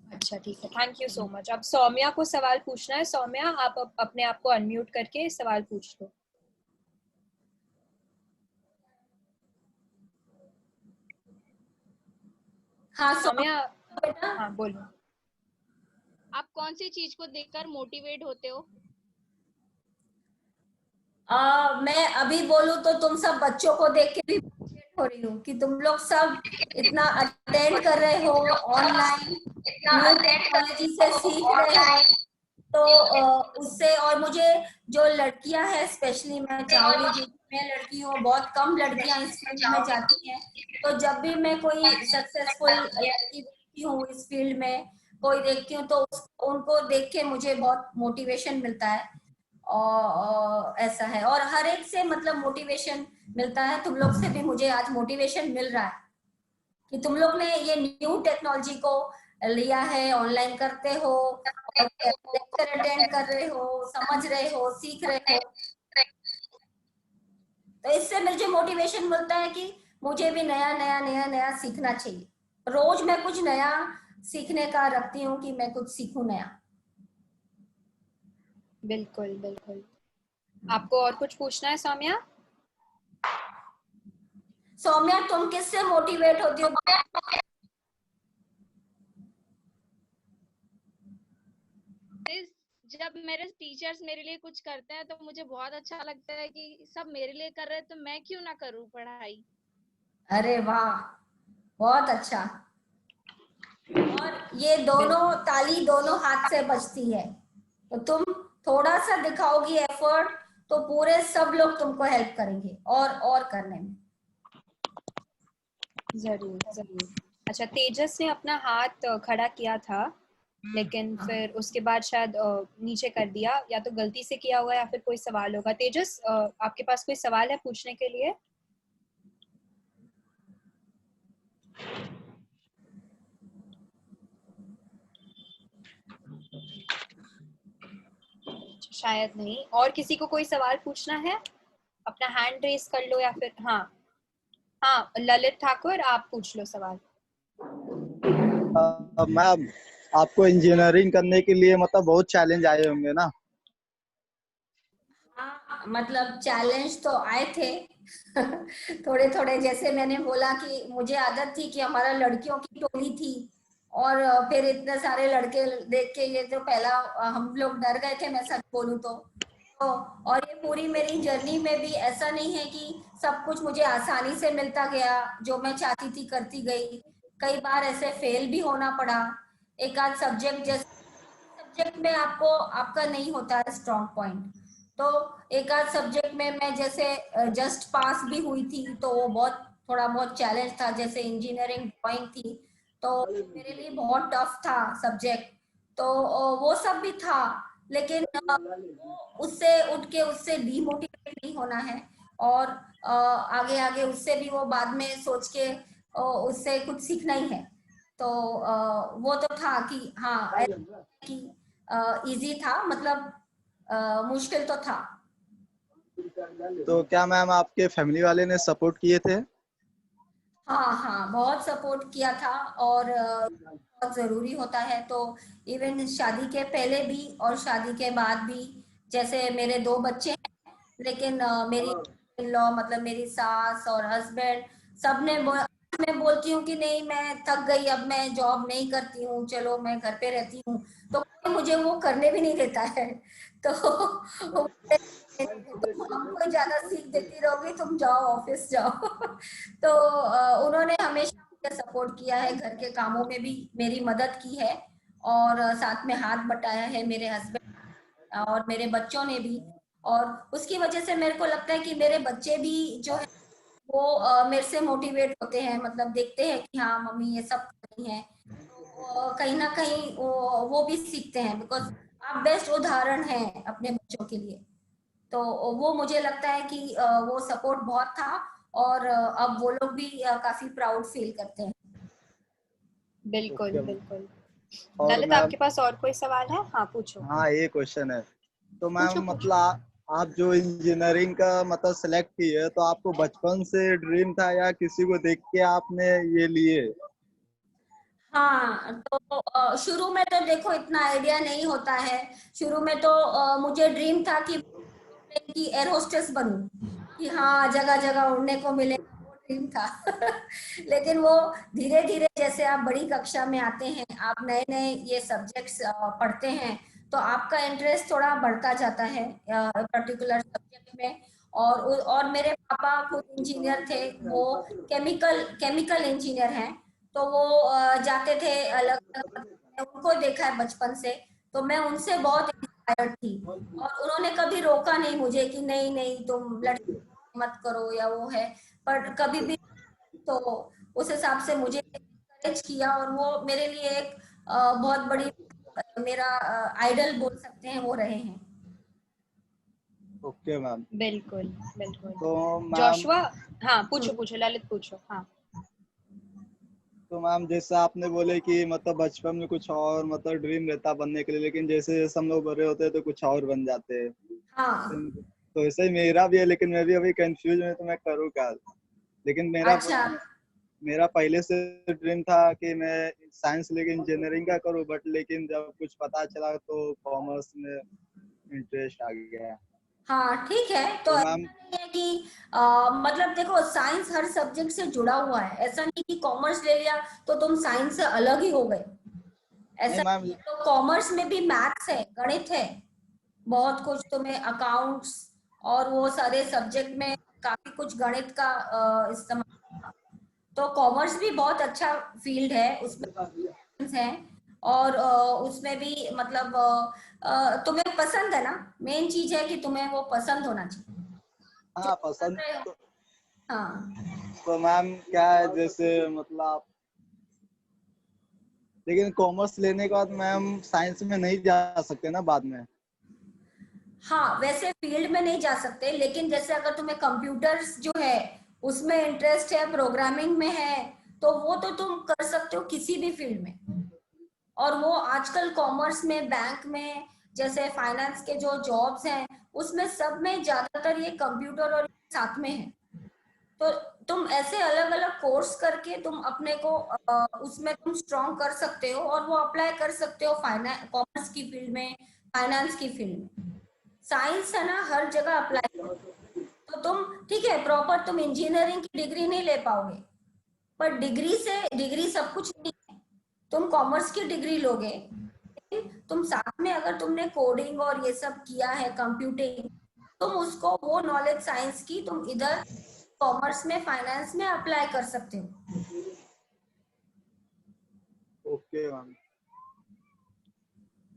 अच्छा ठीक है, थैंक यू सो मच। अब सौम्या को सवाल पूछना है। सौम्या, आप अपने आप को अनम्यूट करके सवाल पूछ लो। हाँ सौम्या, बेटा, हाँ बोलो। आप कौन सी चीज को देखकर मोटिवेट होते हो? मैं अभी बोलूं तो तुम सब बच्चों को देख के भी मोटिवेट हो रही हूँ कि तुम लोग सब इतना अटेंड कर रहे हो ऑनलाइन, न्यू टेक्नोलॉजी से सीख रहे हो। तो उससे, और मुझे जो लड़कियां हैं, स्पेशली मैं चाहूंगी, क्योंकि मैं लड़की हूँ, बहुत कम लड़कियां इस फील्ड में जाती हैं, तो जब भी मैं कोई सक्सेसफुल लड़की देखती हूँ इस फील्ड में, कोई देखती हूँ, तो उनको देख के मुझे बहुत मोटिवेशन मिलता है। और ऐसा है, और हर एक से मतलब मोटिवेशन मिलता है। तुम लोग से भी मुझे आज मोटिवेशन मिल रहा है कि तुम लोग ने ये न्यू टेक्नोलॉजी को लिया है, ऑनलाइन करते हो और लेक्चर अटेंड कर रहे हो, समझ रहे हो, सीख रहे हो। तो इससे मुझे मोटिवेशन मिलता है कि मुझे भी नया नया नया नया सीखना चाहिए। रोज मैं कुछ नया सीखने का रखती हूँ कि मैं कुछ सीखूं नया। बिल्कुल बिल्कुल। आपको और कुछ पूछना है सौम्या? सौम्या, तुम किससे मोटिवेट होती हो? जब मेरे टीचर्स मेरे लिए कुछ करते हैं तो मुझे बहुत अच्छा लगता है कि सब मेरे लिए कर रहे हैं तो मैं क्यों ना करूं पढ़ाई। अरे वाह, बहुत अच्छा। और ये दोनों ताली दोनों हाथ से बजती है, तो तुम थोड़ा सा दिखाओगी एफर्ट तो पूरे सब लोग तुमको हेल्प करेंगे और करने में। जरूर जरूर। अच्छा, तेजस ने अपना हाथ खड़ा किया था, लेकिन फिर उसके बाद शायद नीचे कर दिया, या तो गलती से किया होगा या फिर कोई सवाल होगा। तेजस, आपके पास कोई सवाल है पूछने के लिए? शायद नहीं। और किसी को कोई सवाल पूछना है? अपना हैंड रेस कर लो, या फिर हाँ हाँ, ललित ठाकुर, आप पूछ लो सवाल। मैम, आपको इंजीनियरिंग करने के लिए मतलब बहुत चैलेंज आए होंगे ना? हाँ, मतलब चैलेंज तो आए थे थोड़े थोड़े। जैसे मैंने बोला कि मुझे आदत थी कि हमारा लड़कियों की टोली थी, और फिर इतने सारे लड़के देख के ये तो पहला हम लोग डर गए थे, मैं सच बोलूं तो और ये पूरी मेरी जर्नी में भी ऐसा नहीं है कि सब कुछ मुझे आसानी से मिलता गया, जो मैं चाहती थी करती गई। कई बार ऐसे फेल भी होना पड़ा। एक आध सब्जेक्ट, जैसे सब्जेक्ट में आपको आपका नहीं होता है स्ट्रॉन्ग पॉइंट, तो एक आध सब्जेक्ट में मैं जैसे जस्ट पास भी हुई थी, तो वो बहुत थोड़ा बहुत चैलेंज था। जैसे इंजीनियरिंग ड्राइंग थी, तो मेरे लिए बहुत टफ था सब्जेक्ट, तो वो सब भी था। लेकिन उससे उठ के उससे डीमोटिवेट नहीं होना है, और आगे आगे उससे भी वो बाद में सोच के उससे कुछ सीखना ही है। तो वो तो था कि हाँ, कि इजी था, मतलब मुश्किल तो था। तो क्या मैम आपके फैमिली वाले ने सपोर्ट किए थे? हाँ हाँ, बहुत सपोर्ट किया था, और बहुत जरूरी होता है। तो इवन शादी के पहले भी और शादी के बाद भी, जैसे मेरे दो बच्चे हैं, लेकिन मेरी लॉ, मतलब मेरी सास और हस्बैंड, सबने मैं बोलती हूँ कि नहीं मैं थक गई, अब मैं जॉब नहीं करती हूँ, चलो मैं घर पे रहती हूँ, तो कोई मुझे वो करने भी नहीं देता है। तो तुम हमको ज्यादा सीख देती रहोगी, तुम जाओ ऑफिस जाओ तो उन्होंने हमेशा मुझे सपोर्ट किया है, घर के कामों में भी मेरी मदद की है और साथ में हाथ बटाया है मेरे हस्बैंड और मेरे बच्चों ने भी। और उसकी वजह से मेरे को लगता है कि मेरे बच्चे भी जो है वो मेरे से मोटिवेट होते हैं, मतलब देखते हैं कि हाँ मम्मी ये सब कर रही हैं, तो कहीं ना कहीं वो भी सीखते हैं, बिकॉज आप बेस्ट उदाहरण हैं अपने बच्चों के लिए। तो वो मुझे लगता है कि वो सपोर्ट बहुत था और अब वो लोग भी काफी प्राउड फील करते हैं। बिल्कुल ओके। बिल्कुल। और ललित, मैम, आपके पास और कोई सवाल है? हाँ, पूछो। हाँ ये क्वेश्चन है। तो मैम पूछो मतलब पूछो। आप जो इंजीनियरिंग का मतलब सेलेक्ट की है, तो आपको बचपन से ड्रीम था या किसी को देख के आपने ये लिए? हाँ, तो शुरू में तो देखो इतना आइडिया नहीं होता है। शुरू में तो मुझे ड्रीम था कि एयर होस्टेस बनूं, कि हाँ जगह जगह उड़ने को मिले, वो ड्रीम था। लेकिन वो धीरे धीरे जैसे आप बड़ी कक्षा में आते हैं, आप नए नए ये सब्जेक्ट्स पढ़ते हैं, तो आपका इंटरेस्ट थोड़ा बढ़ता जाता है पर्टिकुलर सब्जेक्ट में। और मेरे पापा खुद इंजीनियर थे, वो केमिकल इंजीनियर हैं, तो वो जाते थे अलग अलग, उनको देखा है बचपन से, तो मैं उनसे बहुत इंस्पायर्ड थी। और उन्होंने कभी रोका नहीं मुझे कि नहीं नहीं तुम लड़की मत करो या वो है, पर कभी भी, तो उस हिसाब से मुझे encourage किया और वो मेरे लिए एक बहुत बड़ी, मेरा आइडल बोल सकते हैं, वो रहे हैं। Okay ma'am. बिल्कुल बिल्कुल। तो मैम, जोशुआ, हाँ पूछो पूछो, ललित पूछो। हाँ तो मैम जैसे आपने बोले कि मतलब बचपन में कुछ और मतलब ड्रीम रहता बनने के लिए, लेकिन जैसे जैसे हम लोग बड़े होते हैं तो कुछ और बन जाते हैं। हाँ। तो ऐसा ही मेरा भी है, लेकिन मैं भी अभी कंफ्यूज हूँ तो मैं करूँ क्या। लेकिन मेरा अच्छा। मेरा पहले से ड्रीम था कि मैं साइंस लेके इंजीनियरिंग का करूँ, बट लेकिन जब कुछ पता चला तो कॉमर्स में इंटरेस्ट आ गया। हाँ ठीक है, तो तो ऐसा मैम, नहीं है कि मतलब देखो साइंस हर सब्जेक्ट से जुड़ा हुआ है, ऐसा नहीं कि कॉमर्स ले लिया तो तुम साइंस से अलग ही हो गए, नहीं ऐसा मैम, नहीं है। तो कॉमर्स में भी मैथ्स है, गणित है, बहुत कुछ तुम्हें अकाउंट्स और वो सारे सब्जेक्ट में काफी कुछ गणित का इस्तेमाल। तो कॉमर्स भी बहुत अच्छा फील्ड है, उसमें है और उसमें भी मतलब तुम्हें पसंद है ना, मेन चीज है कि तुम्हें वो पसंद होना चाहिए जो हाँ कर पसंद रहे हो। तो, हाँ। तो मैम क्या है जैसे मतलब, लेकिन कॉमर्स लेने के बाद मैम साइंस में नहीं जा सकते ना बाद में? हाँ वैसे फील्ड में नहीं जा सकते, लेकिन जैसे अगर तुम्हें कंप्यूटर्स जो है उसमें इंटरेस्ट है, प्रोग्रामिंग में है, तो वो तो तुम कर सकते हो किसी भी फील्ड में। और वो आजकल कॉमर्स में, बैंक में, जैसे फाइनेंस के जो जॉब्स हैं उसमें सब में ज्यादातर ये कंप्यूटर और साथ में है। तो तुम ऐसे अलग अलग कोर्स करके तुम अपने को उसमें तुम स्ट्रॉन्ग कर सकते हो और वो अप्लाई कर सकते हो फाइनेंस, कॉमर्स की फील्ड में, फाइनेंस की फील्ड में। साइंस है ना, हर जगह अप्लाई कर, तो तुम ठीक है प्रॉपर तुम इंजीनियरिंग की डिग्री नहीं ले पाओगे, पर डिग्री से, डिग्री सब कुछ नहीं है। तुम कॉमर्स की डिग्री लोगे, लेकिन तुम साथ में अगर तुमने कोडिंग और ये सब किया है, कंप्यूटिंग, तुम उसको वो नॉलेज साइंस की तुम इधर कॉमर्स में, फाइनेंस में अप्लाई कर सकते हो। ओके मैम,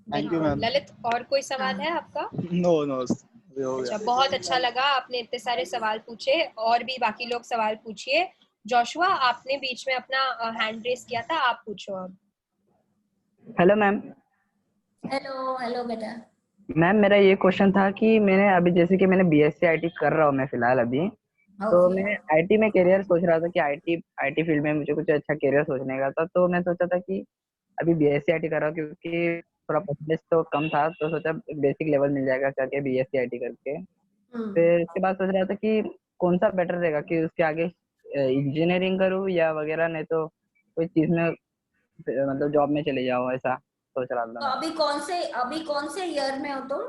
थैंक यू बिल्कुल। मैम। ललित, और कोई सवाल है हाँ। आपका? नो नो, हो अच्छा, गया। बहुत अच्छा लगा, आपने इतने सारे सवाल पूछे, और भी बाकी लोग सवाल पूछिए। जोशुआ, आपने बीच में अपना हैंड रेस किया था, आप पूछो अब। Hello ma'am. हेलो हेलो बेटा। मैम मेरा ये क्वेश्चन था कि मैंने अभी जैसे कि मैंने बीएससी आईटी कर रहा हूँ मैं फिलहाल अभी, तो ओके। मैं आईटी में करियर सोच रहा था कि आईटी आईटी फील्ड में मुझे कुछ अच्छा करियर सोचने का था। तो मैं सोचा था कि अभी बीएससी आईटी कर रहा हूँ क्योंकि थोड़ा परसेंटेज तो कम था, तो सोचा बेसिक लेवल मिल जाएगा करके बीएससी आईटी करके। हम्म। फिर इसके बाद सोच रहा था कि कौन सा बेटर रहेगा कि उसके आगे इंजीनियरिंग करूँ या वगैरह, नहीं तो कोई चीज में मतलब जॉब में चले जाओ, ऐसा सोच रहा था तो मैं। अभी कौन से ईयर में हो तुम?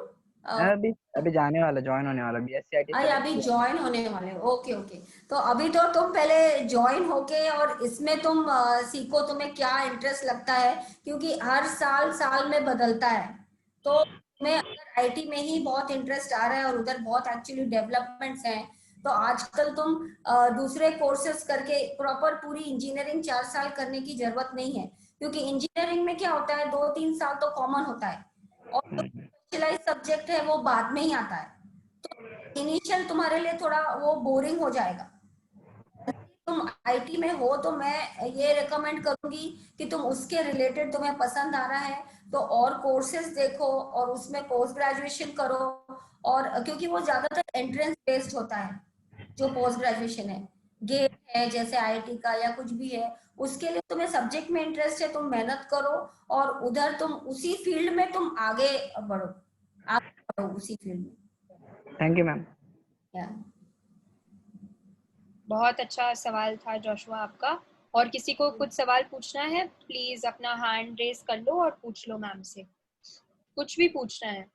मैं अभी अभी जाने वाला, ज्वाइन होने वाला, बीएससी आईटी अरे सेलेक्ट अभी किया। ज्वाइन होने वाले हो, ओके ओके। तो अभी तो तुम पहले ज्वाइन होके और इसमें तुम सीखो तुम्हें क्या इंटरेस्ट लगता है, क्योंकि हर साल साल में बदलता है। तो तुम्हें अगर आईटी में ही बहुत इंटरेस्ट आ रहा है और उधर बहुत एक्चुअली डेवलपमेंट्स हैं, तो आजकल तुम दूसरे कोर्सेज करके प्रॉपर पूरी इंजीनियरिंग 4 साल करने की जरूरत नहीं है, क्योंकि इंजीनियरिंग में क्या होता है 2-3 साल तो कॉमन होता है और जो स्पेशलाइज सब्जेक्ट है वो बाद में ही आता है, तो इनिशियल तुम्हारे लिए थोड़ा वो बोरिंग हो जाएगा। तुम आईटी में हो तो मैं ये रिकमेंड करूंगी कि तुम उसके रिलेटेड तुम्हें पसंद आ रहा है तो और कोर्सेज देखो और उसमें पोस्ट ग्रेजुएशन करो, और क्योंकि वो ज्यादातर एंट्रेंस बेस्ड होता है जो पोस्ट ग्रेजुएशन है, गेट है जैसे आईआईटी का या कुछ भी है, उसके लिए तुम्हें सब्जेक्ट में इंटरेस्ट है तुम मेहनत करो और उधर तुम उसी फील्ड में तुम आगे बढ़ो उसी फील्ड में। Thank you ma'am. बहुत अच्छा सवाल था जोशुआ आपका। और किसी को कुछ सवाल पूछना है प्लीज अपना हैंड रेज कर लो और पूछ लो मैम से, कुछ भी पूछना है।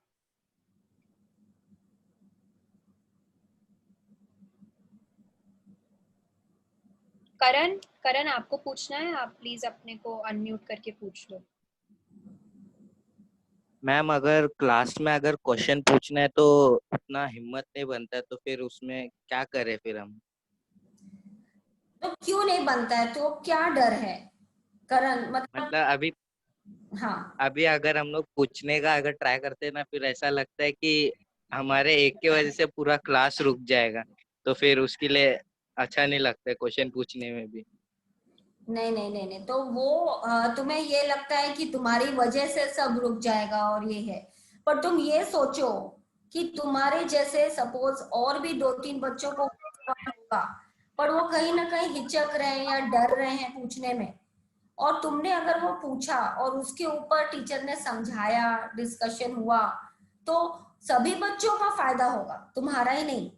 करण आपको पूछना है, आप प्लीज अपने को अनम्यूट करके पूछ लो। मैम अगर क्लास में अगर क्वेश्चन पूछना है तो उतना हिम्मत नहीं बनता है, तो फिर उसमें क्या करें फिर हम? तो क्यों नहीं बनता है, तो क्या डर है करण? मतलब अभी हाँ अभी अगर हम लोग पूछने का अगर ट्राई करते हैं ना, फिर ऐसा लगता है कि हमारे एक की वजह से पूरा क्लास रुक जाएगा, तो फिर उसके लिए अच्छा नहीं लगता है क्वेश्चन पूछने में भी। नहीं नहीं नहीं नहीं, तो वो तुम्हें ये लगता है कि तुम्हारी वजह से सब रुक जाएगा और ये है, पर तुम ये सोचो कि तुम्हारे जैसे सपोज और भी 2-3 बच्चों को होगा, पर वो कहीं ना कहीं हिचक रहे हैं या डर रहे हैं पूछने में, और तुमने अगर वो पूछा और उसके ऊपर टीचर ने समझाया, डिस्कशन हुआ, तो सभी बच्चों का फायदा होगा, तुम्हारा ही नहीं।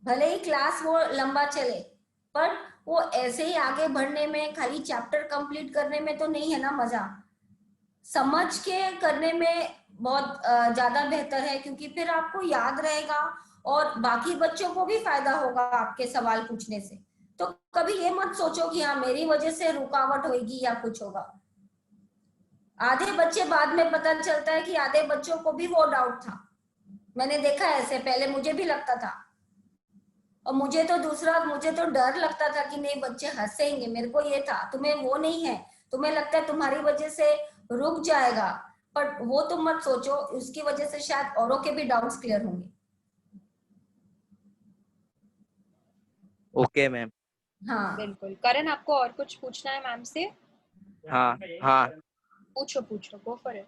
भले ही क्लास वो लंबा चले, पर वो ऐसे ही आगे बढ़ने में, खाली चैप्टर कंप्लीट करने में तो नहीं है ना मजा, समझ के करने में बहुत ज्यादा बेहतर है, क्योंकि फिर आपको याद रहेगा और बाकी बच्चों को भी फायदा होगा आपके सवाल पूछने से। तो कभी ये मत सोचो कि हाँ मेरी वजह से रुकावट होगी या कुछ होगा। आधे बच्चे बाद में पता चलता है कि आधे बच्चों को भी वो डाउट था, मैंने देखा है ऐसे, पहले मुझे भी लगता था, और मुझे तो डर लगता था कि नहीं बच्चे हंसेंगे, मेरे को ये था। तुम्हें वो नहीं है, तुम्हें लगता है तुम्हारी वजह से रुक जाएगा, पर वो तुम मत सोचो, उसकी वजह से शायद औरों के भी डाउट्स क्लियर होंगे। Okay ma'am. हाँ बिल्कुल। करण आपको और कुछ पूछना है मैम से? हाँ हाँ पूछो गो फॉर इट।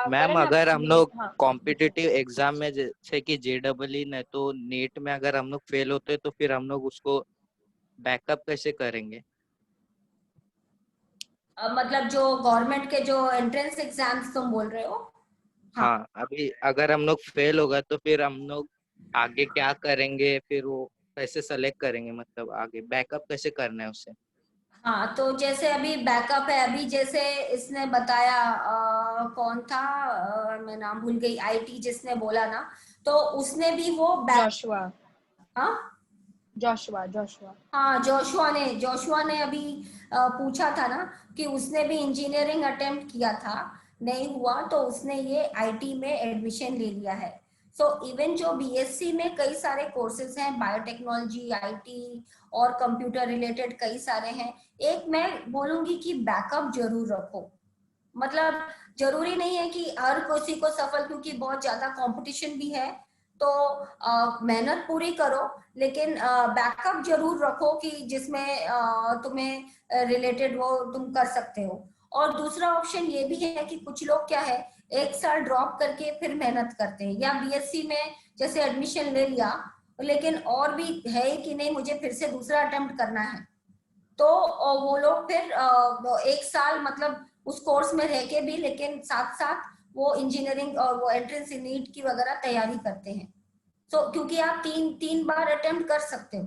मैम, अगर हम लोग कॉम्पिटिटिव एग्जाम में जैसे कि जेडबलई ने तो नीट में अगर हम लोग फेल होते हैं तो फिर हम लोग उसको बैकअप कैसे करेंगे? मतलब जो गवर्नमेंट के जो एंट्रेंस एग्जाम्स तुम बोल रहे हो? हाँ, अभी अगर हम लोग फेल होगा तो फिर हम लोग आगे क्या करेंगे, फिर वो कैसे सेलेक्ट करेंगे, मतलब आगे बैकअप कैसे करना है उसे? हाँ, तो जैसे अभी बैकअप है, अभी जैसे इसने बताया कौन था, मैं नाम भूल गई, आईटी जिसने बोला ना, तो उसने भी वो जोशुआ। हाँ जोशुआ हाँ जोशुआ ने अभी पूछा था ना कि उसने भी इंजीनियरिंग अटेम्प्ट किया था, नहीं हुआ तो उसने ये आईटी में एडमिशन ले लिया है। सो इवन जो बीएससी में कई सारे कोर्सेज हैं, बायोटेक्नोलॉजी, आईटी और कंप्यूटर रिलेटेड कई सारे हैं। एक मैं बोलूंगी कि बैकअप जरूर रखो, मतलब जरूरी नहीं है कि हर किसी को सफल, क्योंकि बहुत ज्यादा कंपटीशन भी है, तो मेहनत पूरी करो, लेकिन बैकअप जरूर रखो कि जिसमें तुम्हें रिलेटेड वो तुम कर सकते हो। और दूसरा ऑप्शन ये भी है कि कुछ लोग क्या है, 1 साल ड्रॉप करके फिर मेहनत करते हैं, या बीएससी में जैसे एडमिशन ले लिया लेकिन और भी है कि नहीं मुझे फिर से दूसरा अटेम्प्ट करना है, तो वो लोग फिर 1 साल मतलब उस कोर्स में रह के भी, लेकिन साथ साथ वो इंजीनियरिंग और वो एंट्रेंस नीट की वगैरह तैयारी करते हैं। तो क्योंकि आप तीन बार अटेम्प्ट कर सकते हो।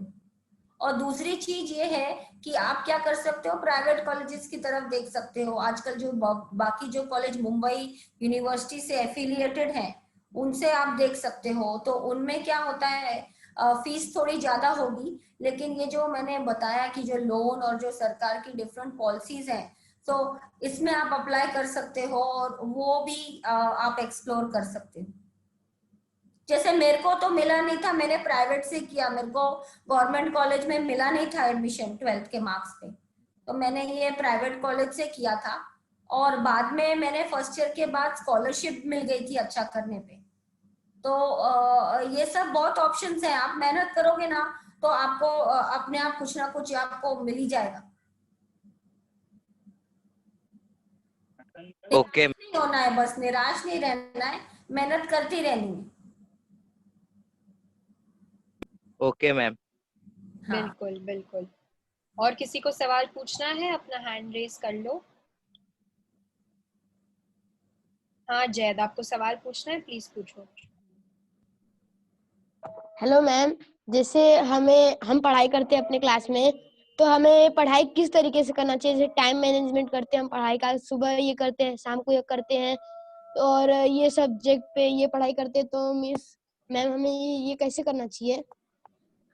और दूसरी चीज ये है कि आप क्या कर सकते हो, प्राइवेट कॉलेजेस की तरफ देख सकते हो। आजकल जो बाकी जो कॉलेज मुंबई यूनिवर्सिटी से एफिलिएटेड हैं उनसे आप देख सकते हो, तो उनमें क्या होता है, फीस थोड़ी ज्यादा होगी, लेकिन ये जो मैंने बताया कि जो लोन और जो सरकार की डिफरेंट पॉलिसीज हैं, तो इसमें आप अप्लाई कर सकते हो और वो भी आप एक्सप्लोर कर सकते हो। जैसे मेरे को तो मिला नहीं था, मैंने प्राइवेट से किया, मेरे को गवर्नमेंट कॉलेज में मिला नहीं था एडमिशन 12th के मार्क्स पे, तो मैंने ये प्राइवेट कॉलेज से किया था और बाद में मैंने फर्स्ट ईयर के बाद स्कॉलरशिप मिल गई थी अच्छा करने पे। तो ये सब बहुत ऑप्शंस हैं, आप मेहनत करोगे ना तो आपको अपने आप कुछ ना कुछ आपको मिल ही जाएगा। ओके नहीं होना है, बस निराश नहीं रहना है, मेहनत करती रहनी है। Okay ma'am. हाँ बिल्कुल बिल्कुल। और किसी को सवाल पूछना है, अपना हैंड रेज कर लो। हाँ जैद, आपको सवाल पूछना है, प्लीज पूछो। हेलो मैम, जैसे हम पढ़ाई करते हैं अपने क्लास में, तो हमें पढ़ाई किस तरीके से करना चाहिए? जैसे टाइम मैनेजमेंट करते हैं हम पढ़ाई का, सुबह ये करते हैं, शाम को ये करते हैं, और ये सब्जेक्ट पे ये पढ़ाई करते हैं, तो मिस मैम हमें ये कैसे करना चाहिए?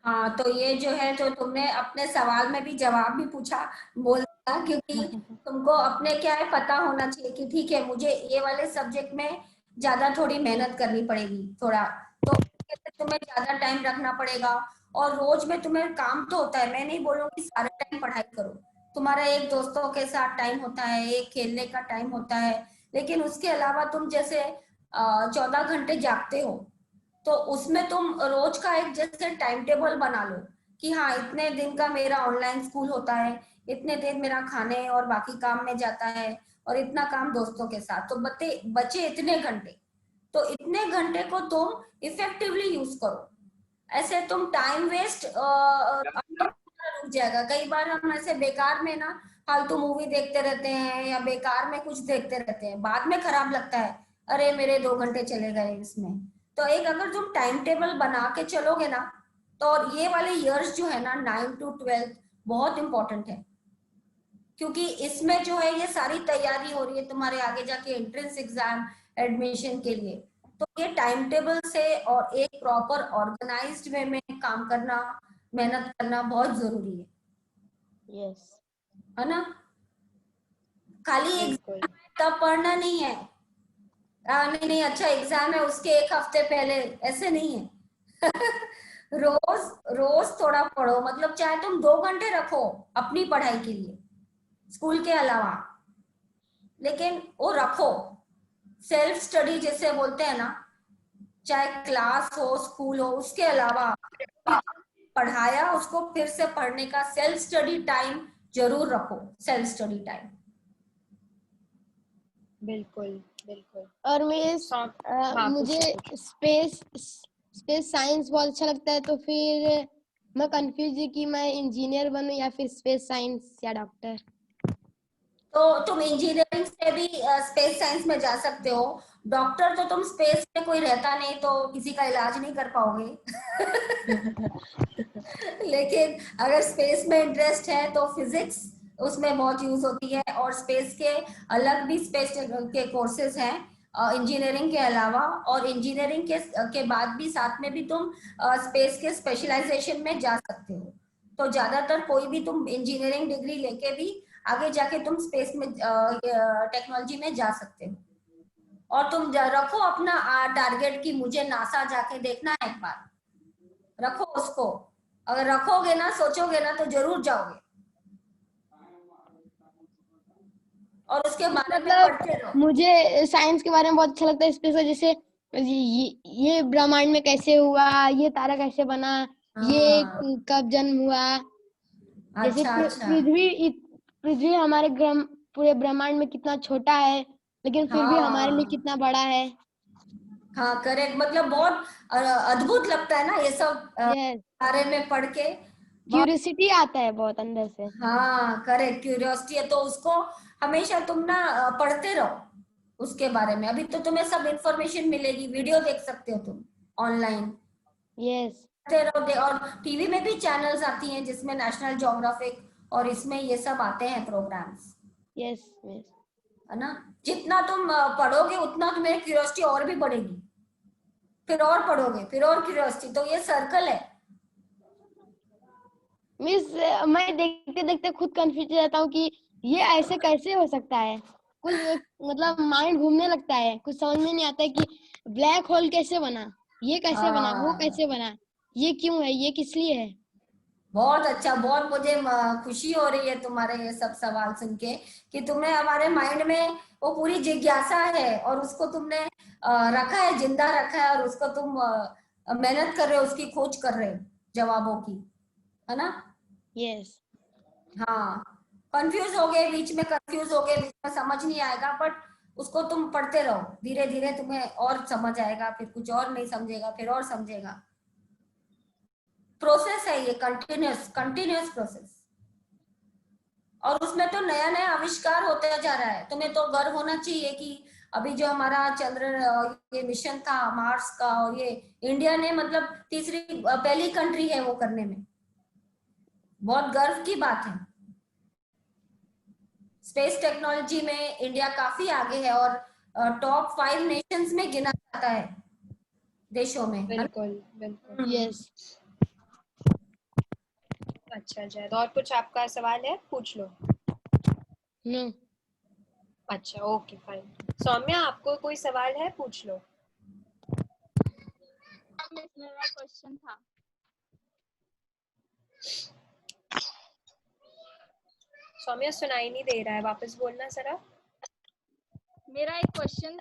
हाँ, तो ये जो है जो तुमने अपने सवाल में भी जवाब भी पूछा बोलता, क्योंकि तुमको अपने क्या है पता होना चाहिए कि ठीक है मुझे ये वाले सब्जेक्ट में ज्यादा थोड़ी मेहनत करनी पड़ेगी थोड़ा, तो उसके लिए तुम्हें ज्यादा टाइम रखना पड़ेगा। और रोज में तुम्हें काम तो होता है, मैं नहीं बोलूंगी सारे टाइम पढ़ाई करो, तुम्हारा एक दोस्तों के साथ टाइम होता है, एक खेलने का टाइम होता है, लेकिन उसके अलावा तुम जैसे 14 घंटे जागते हो, तो उसमें तुम रोज का एक जैसे टाइम टेबल बना लो कि हाँ इतने दिन का मेरा ऑनलाइन स्कूल होता है, इतने दिन मेरा खाने और बाकी काम में जाता है, और इतना काम दोस्तों के साथ, तो बचे इतने घंटे, तो इतने घंटे को तुम इफेक्टिवली यूज करो। ऐसे तुम टाइम वेस्ट रुक जाएगा। कई बार हम ऐसे बेकार में ना फालतू मूवी देखते रहते हैं या बेकार में कुछ देखते रहते हैं, बाद में खराब लगता है, अरे मेरे 2 घंटे चले गए इसमें। तो एक अगर तुम टाइम टेबल बना के चलोगे ना, तो और ये वाले इयर्स जो है ना 9 to 12 बहुत इंपॉर्टेंट है, क्योंकि इसमें जो है ये सारी तैयारी हो रही है तुम्हारे आगे जाके एंट्रेंस एग्जाम एडमिशन के लिए। तो ये टाइम टेबल से और एक प्रॉपर ऑर्गेनाइज्ड वे में काम करना, मेहनत करना बहुत जरूरी है यस। ना। खाली बिल्कुल एग्जाम तब पढ़ना नहीं है, नहीं नहीं अच्छा एग्जाम है उसके एक हफ्ते पहले, ऐसे नहीं है। रोज रोज थोड़ा पढ़ो, मतलब चाहे तुम 2 घंटे रखो अपनी पढ़ाई के लिए स्कूल के अलावा, लेकिन वो रखो, सेल्फ स्टडी जैसे बोलते हैं ना, चाहे क्लास हो स्कूल हो उसके अलावा पढ़ाया उसको फिर से पढ़ने का सेल्फ स्टडी टाइम जरूर रखो, सेल्फ स्टडी टाइम। बिल्कुल बिल्कुल। और मिस हाँ मुझे पूछो। स्पेस साइंस बहुत अच्छा लगता है, तो फिर मैं कंफ्यूज हूँ कि मैं इंजीनियर बनूं या फिर स्पेस साइंस या डॉक्टर। तो तुम इंजीनियरिंग से भी स्पेस साइंस में जा सकते हो, डॉक्टर तो तुम स्पेस में कोई रहता नहीं तो किसी का इलाज नहीं कर पाओगे। लेकिन अगर स्पेस में इंटरेस्ट है तो फिजिक्स उसमें बहुत यूज होती है, और स्पेस के अलग भी स्पेस के कोर्सेज हैं इंजीनियरिंग के अलावा, और इंजीनियरिंग के बाद भी साथ में भी तुम स्पेस के स्पेशलाइजेशन में जा सकते हो। तो ज्यादातर कोई भी तुम इंजीनियरिंग डिग्री लेके भी आगे जाके तुम स्पेस में टेक्नोलॉजी में जा सकते हो। और तुम रखो अपना टारगेट कि मुझे नासा जाके देखना है एक बार, रखो उसको, अगर रखोगे ना सोचोगे ना तो जरूर जाओगे, और उसके बारे में मतलब पढ़ते रहो। मुझे साइंस के बारे में बहुत अच्छा लगता है, स्पेस का, जैसे ये ब्रह्मांड में कैसे हुआ, ये तारा कैसे बना, ये हाँ कब जन्म हुआ, जैसे अच्छा अच्छा। पृथ्वी हमारे ग्रह पूरे ब्रह्मांड में कितना छोटा है, लेकिन फिर भी हमारे लिए हाँ कितना बड़ा है। हाँ करेक्ट, मतलब बहुत अद्भुत लगता है ना ये सब यस, बारे में पढ़ के, बहुत। क्यूरियोसिटी आता है बहुत अंदर से। हाँ करेक्ट, क्यूरियोसिटी है तो उसको हमेशा तुम ना पढ़ते रहो उसके बारे में। अभी तो तुम्हें सब इंफॉर्मेशन मिलेगी, वीडियो देख सकते हो तुम ऑनलाइन, यस पढ़ते रहो और टीवी में भी चैनल्स आती हैं जिसमें नेशनल ज्योग्राफिक और इसमें ये सब आते हैं प्रोग्राम्स, यस यस। है ना। जितना तुम पढ़ोगे उतना तुम्हें क्यूरियोसिटी और भी बढ़ेगी, फिर और पढ़ोगे फिर और क्यूरियोसिटी, तो ये सर्कल है। मिस मैं देखते देखते खुद कंफ्यूज हो जाता हूँ कि ये ऐसे कैसे हो सकता है? कुछ मतलब माइंड घूमने लगता है, कुछ समझ में नहीं आता है कि ब्लैक होल कैसे बना, ये कैसे बना, वो हाँ, कैसे बना, ये क्यों है, ये किस लिए है। बहुत अच्छा, बहुत मुझे खुशी हो रही है तुम्हारे ये सब सवाल सुन के कि तुम्हें हमारे माइंड में वो पूरी जिज्ञासा है और उसको तुमने रखा है, जिंदा रखा है, और उसको तुम मेहनत कर रहे हो, उसकी खोज कर रहे हो जवाबों की, है ना? यस। हाँ, कंफ्यूज हो गए, बीच में कंफ्यूज हो गए, बीच में समझ नहीं आएगा, बट उसको तुम पढ़ते रहो, धीरे धीरे तुम्हें और समझ आएगा, फिर कुछ और नहीं समझेगा, फिर और समझेगा। प्रोसेस है ये, कंटिन्यूस कंटिन्यूस प्रोसेस, और उसमें तो नया नया आविष्कार होता जा रहा है। तुम्हें तो गर्व होना चाहिए कि अभी जो हमारा चंद्र ये मिशन था मार्स का, और ये इंडिया ने मतलब पहली कंट्री है वो करने में, बहुत गर्व की बात है। स्पेस टेक्नोलॉजी में इंडिया काफी आगे है और टॉप 5 नेशंस में गिना जाता है देशों में, है ना? बिल्कुल बिल्कुल। यस। अच्छा जैद, और कुछ आपका सवाल है? पूछ लो। नो। अच्छा ओके फाइन। सौम्या आपको कोई सवाल है? पूछ लो। मिस मेरा क्वेश्चन था। सौम्या सुनाई नहीं दे रहा है, वापस बोलना जरा। मेरा एक क्वेश्चन,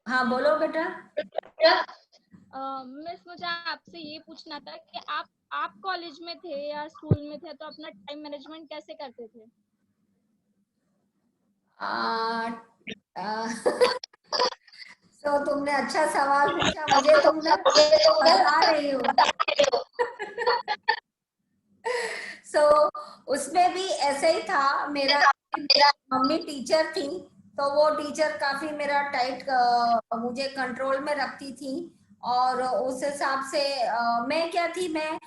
हाँ बोलो बेटा। मिस मुझे आपसे ये पूछना था कि आप कॉलेज में थे या स्कूल में थे तो अपना टाइम मैनेजमेंट कैसे करते थे? आ, आ, तो तुमने अच्छा सवाल पूछा, मुझे तुम ना हंसा रही हो। सो उसमें भी ऐसे ही था मेरा, मम्मी टीचर थी, तो वो टीचर काफी मेरा टाइट मुझे कंट्रोल में रखती थी, और उस हिसाब से मैं क्या थी, मैं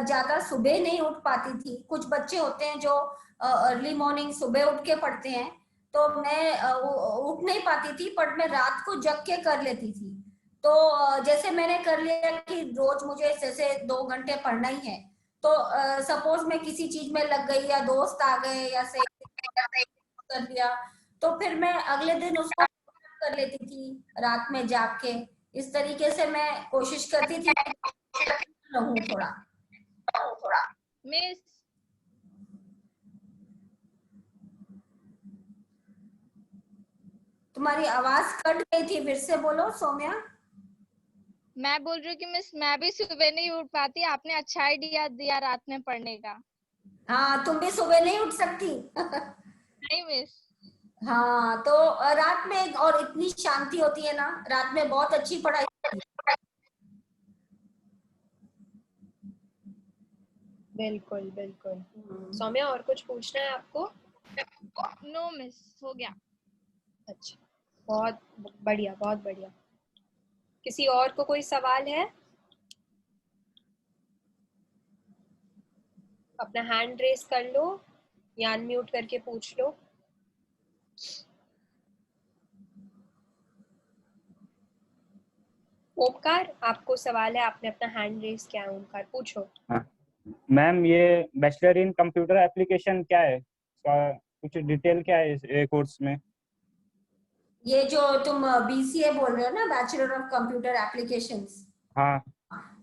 ज्यादा सुबह नहीं उठ पाती थी। कुछ बच्चे होते हैं जो अर्ली मॉर्निंग सुबह उठ के पढ़ते हैं, तो मैं उठ नहीं पाती थी, बट मैं रात को जग के कर लेती थी। तो जैसे मैंने कर लिया कि रोज मुझे जैसे 2 घंटे पढ़ना ही है, तो सपोज मैं किसी चीज में लग गई या दोस्त आ गए या से कर लिया, तो फिर मैं अगले दिन उसको कर लेती थी रात में जाग के। इस तरीके से मैं कोशिश करती थी कि रहूं थोड़ा। मिस तुम्हारी आवाज कट गई थी, फिर से बोलो सौम्या। मैं बोल रही हूँ कि मिस मैं भी सुबह नहीं उठ पाती, आपने अच्छा आइडिया दिया रात में पढ़ने का। हाँ, तुम भी सुबह नहीं उठ सकती। नहीं मिस। हाँ, तो रात में और इतनी शांति होती है ना, रात में बहुत अच्छी पढ़ाई होती बिल्कुल बिल्कुल। है। सौम्या और कुछ पूछना है आपको? नो मिस, हो गया। अच्छा बहुत बढ़िया, बहुत बढ़िया। किसी और को कोई सवाल है? अपना हैंड रेस कर लो या अनम्यूट करके पूछ लो। ओमकार आपको सवाल है, आपने अपना हैंड रेस किया है। ओमकार पूछो। मैम ये बैचलर इन कंप्यूटर एप्लीकेशन क्या है, कुछ डिटेल क्या है इस कोर्स में? ये जो तुम बीसीए बोल रहे हो ना, बैचलर ऑफ कंप्यूटर एप्लीकेशंस, हाँ।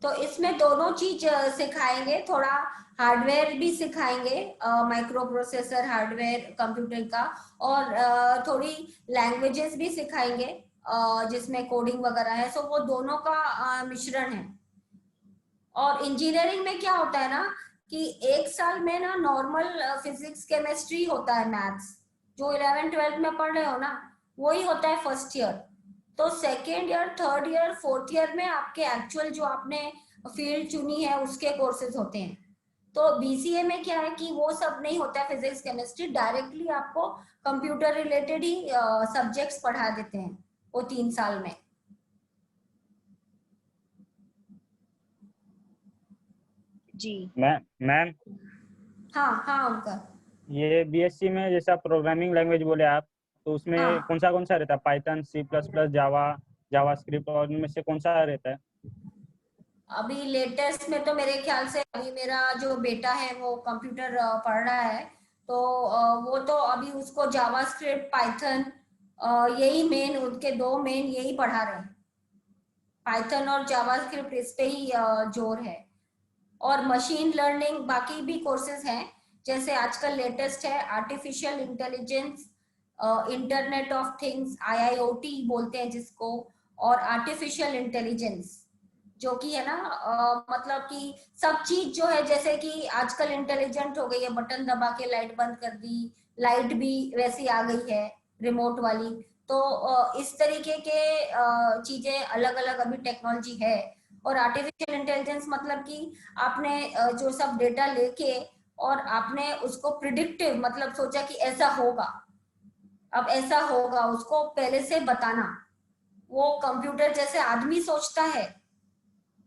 तो इसमें दोनों चीज सिखाएंगे, थोड़ा हार्डवेयर भी सिखाएंगे, माइक्रो प्रोसेसर हार्डवेयर कंप्यूटर का, और थोड़ी लैंग्वेजेस भी सिखाएंगे जिसमें कोडिंग वगैरह है। सो वो दोनों का मिश्रण है। और इंजीनियरिंग में क्या होता है ना कि एक साल में ना नॉर्मल फिजिक्स केमिस्ट्री होता है, मैथ्स जो 11th-12th में पढ़ रहे हो ना, वही होता है फर्स्ट ईयर। तो second year, third year, fourth year में आपके एक्चुअल जो आपने फील्ड चुनी है उसके कोर्सेज होते हैं। तो बीसीए में क्या है कि वो सब नहीं होता है, फिजिक्स केमिस्ट्री, डायरेक्टली आपको कंप्यूटर रिलेटेड ही सब्जेक्ट्स पढ़ा देते हैं वो 3 साल में। जी मैम हाँ हाँ उनका, ये बीएससी में जैसा प्रोग्रामिंग लैंग्वेज बोले आप, तो उसमें हाँ कौन सा रहता है? पाइथन, सी प्लस प्लस, जावा, जावास्क्रिप्ट, और इनमें से कौन सा रहता है? अभी लेटेस्ट में तो मेरे ख्याल से अभी मेरा जो बेटा है वो कंप्यूटर पढ़ रहा है, तो वो तो अभी उसको जावास्क्रिप्ट, पाइथन, यही मेन, उनके दो मेन यही पढ़ा रहे हैं। पाइथन और जावास्क्रिप्ट इस पे ही जोर है। और मशीन लर्निंग बाकी भी कोर्सेज हैं, जैसे आजकल लेटेस्ट है artificial intelligence, internet of things, IIoT बोलते हैं जिसको, और आर्टिफिशियल इंटेलिजेंस जो कि है ना मतलब कि सब चीज जो है, जैसे कि आजकल इंटेलिजेंट हो गई है, बटन दबा के लाइट बंद कर दी, लाइट भी वैसी आ गई है रिमोट वाली। तो इस तरीके के चीजें अलग अलग अभी टेक्नोलॉजी है। और आर्टिफिशियल इंटेलिजेंस मतलब कि आपने जो सब डेटा लेके और आपने उसको प्रिडिक्टिव मतलब सोचा कि ऐसा होगा, अब ऐसा होगा, उसको पहले से बताना। वो कंप्यूटर जैसे आदमी सोचता है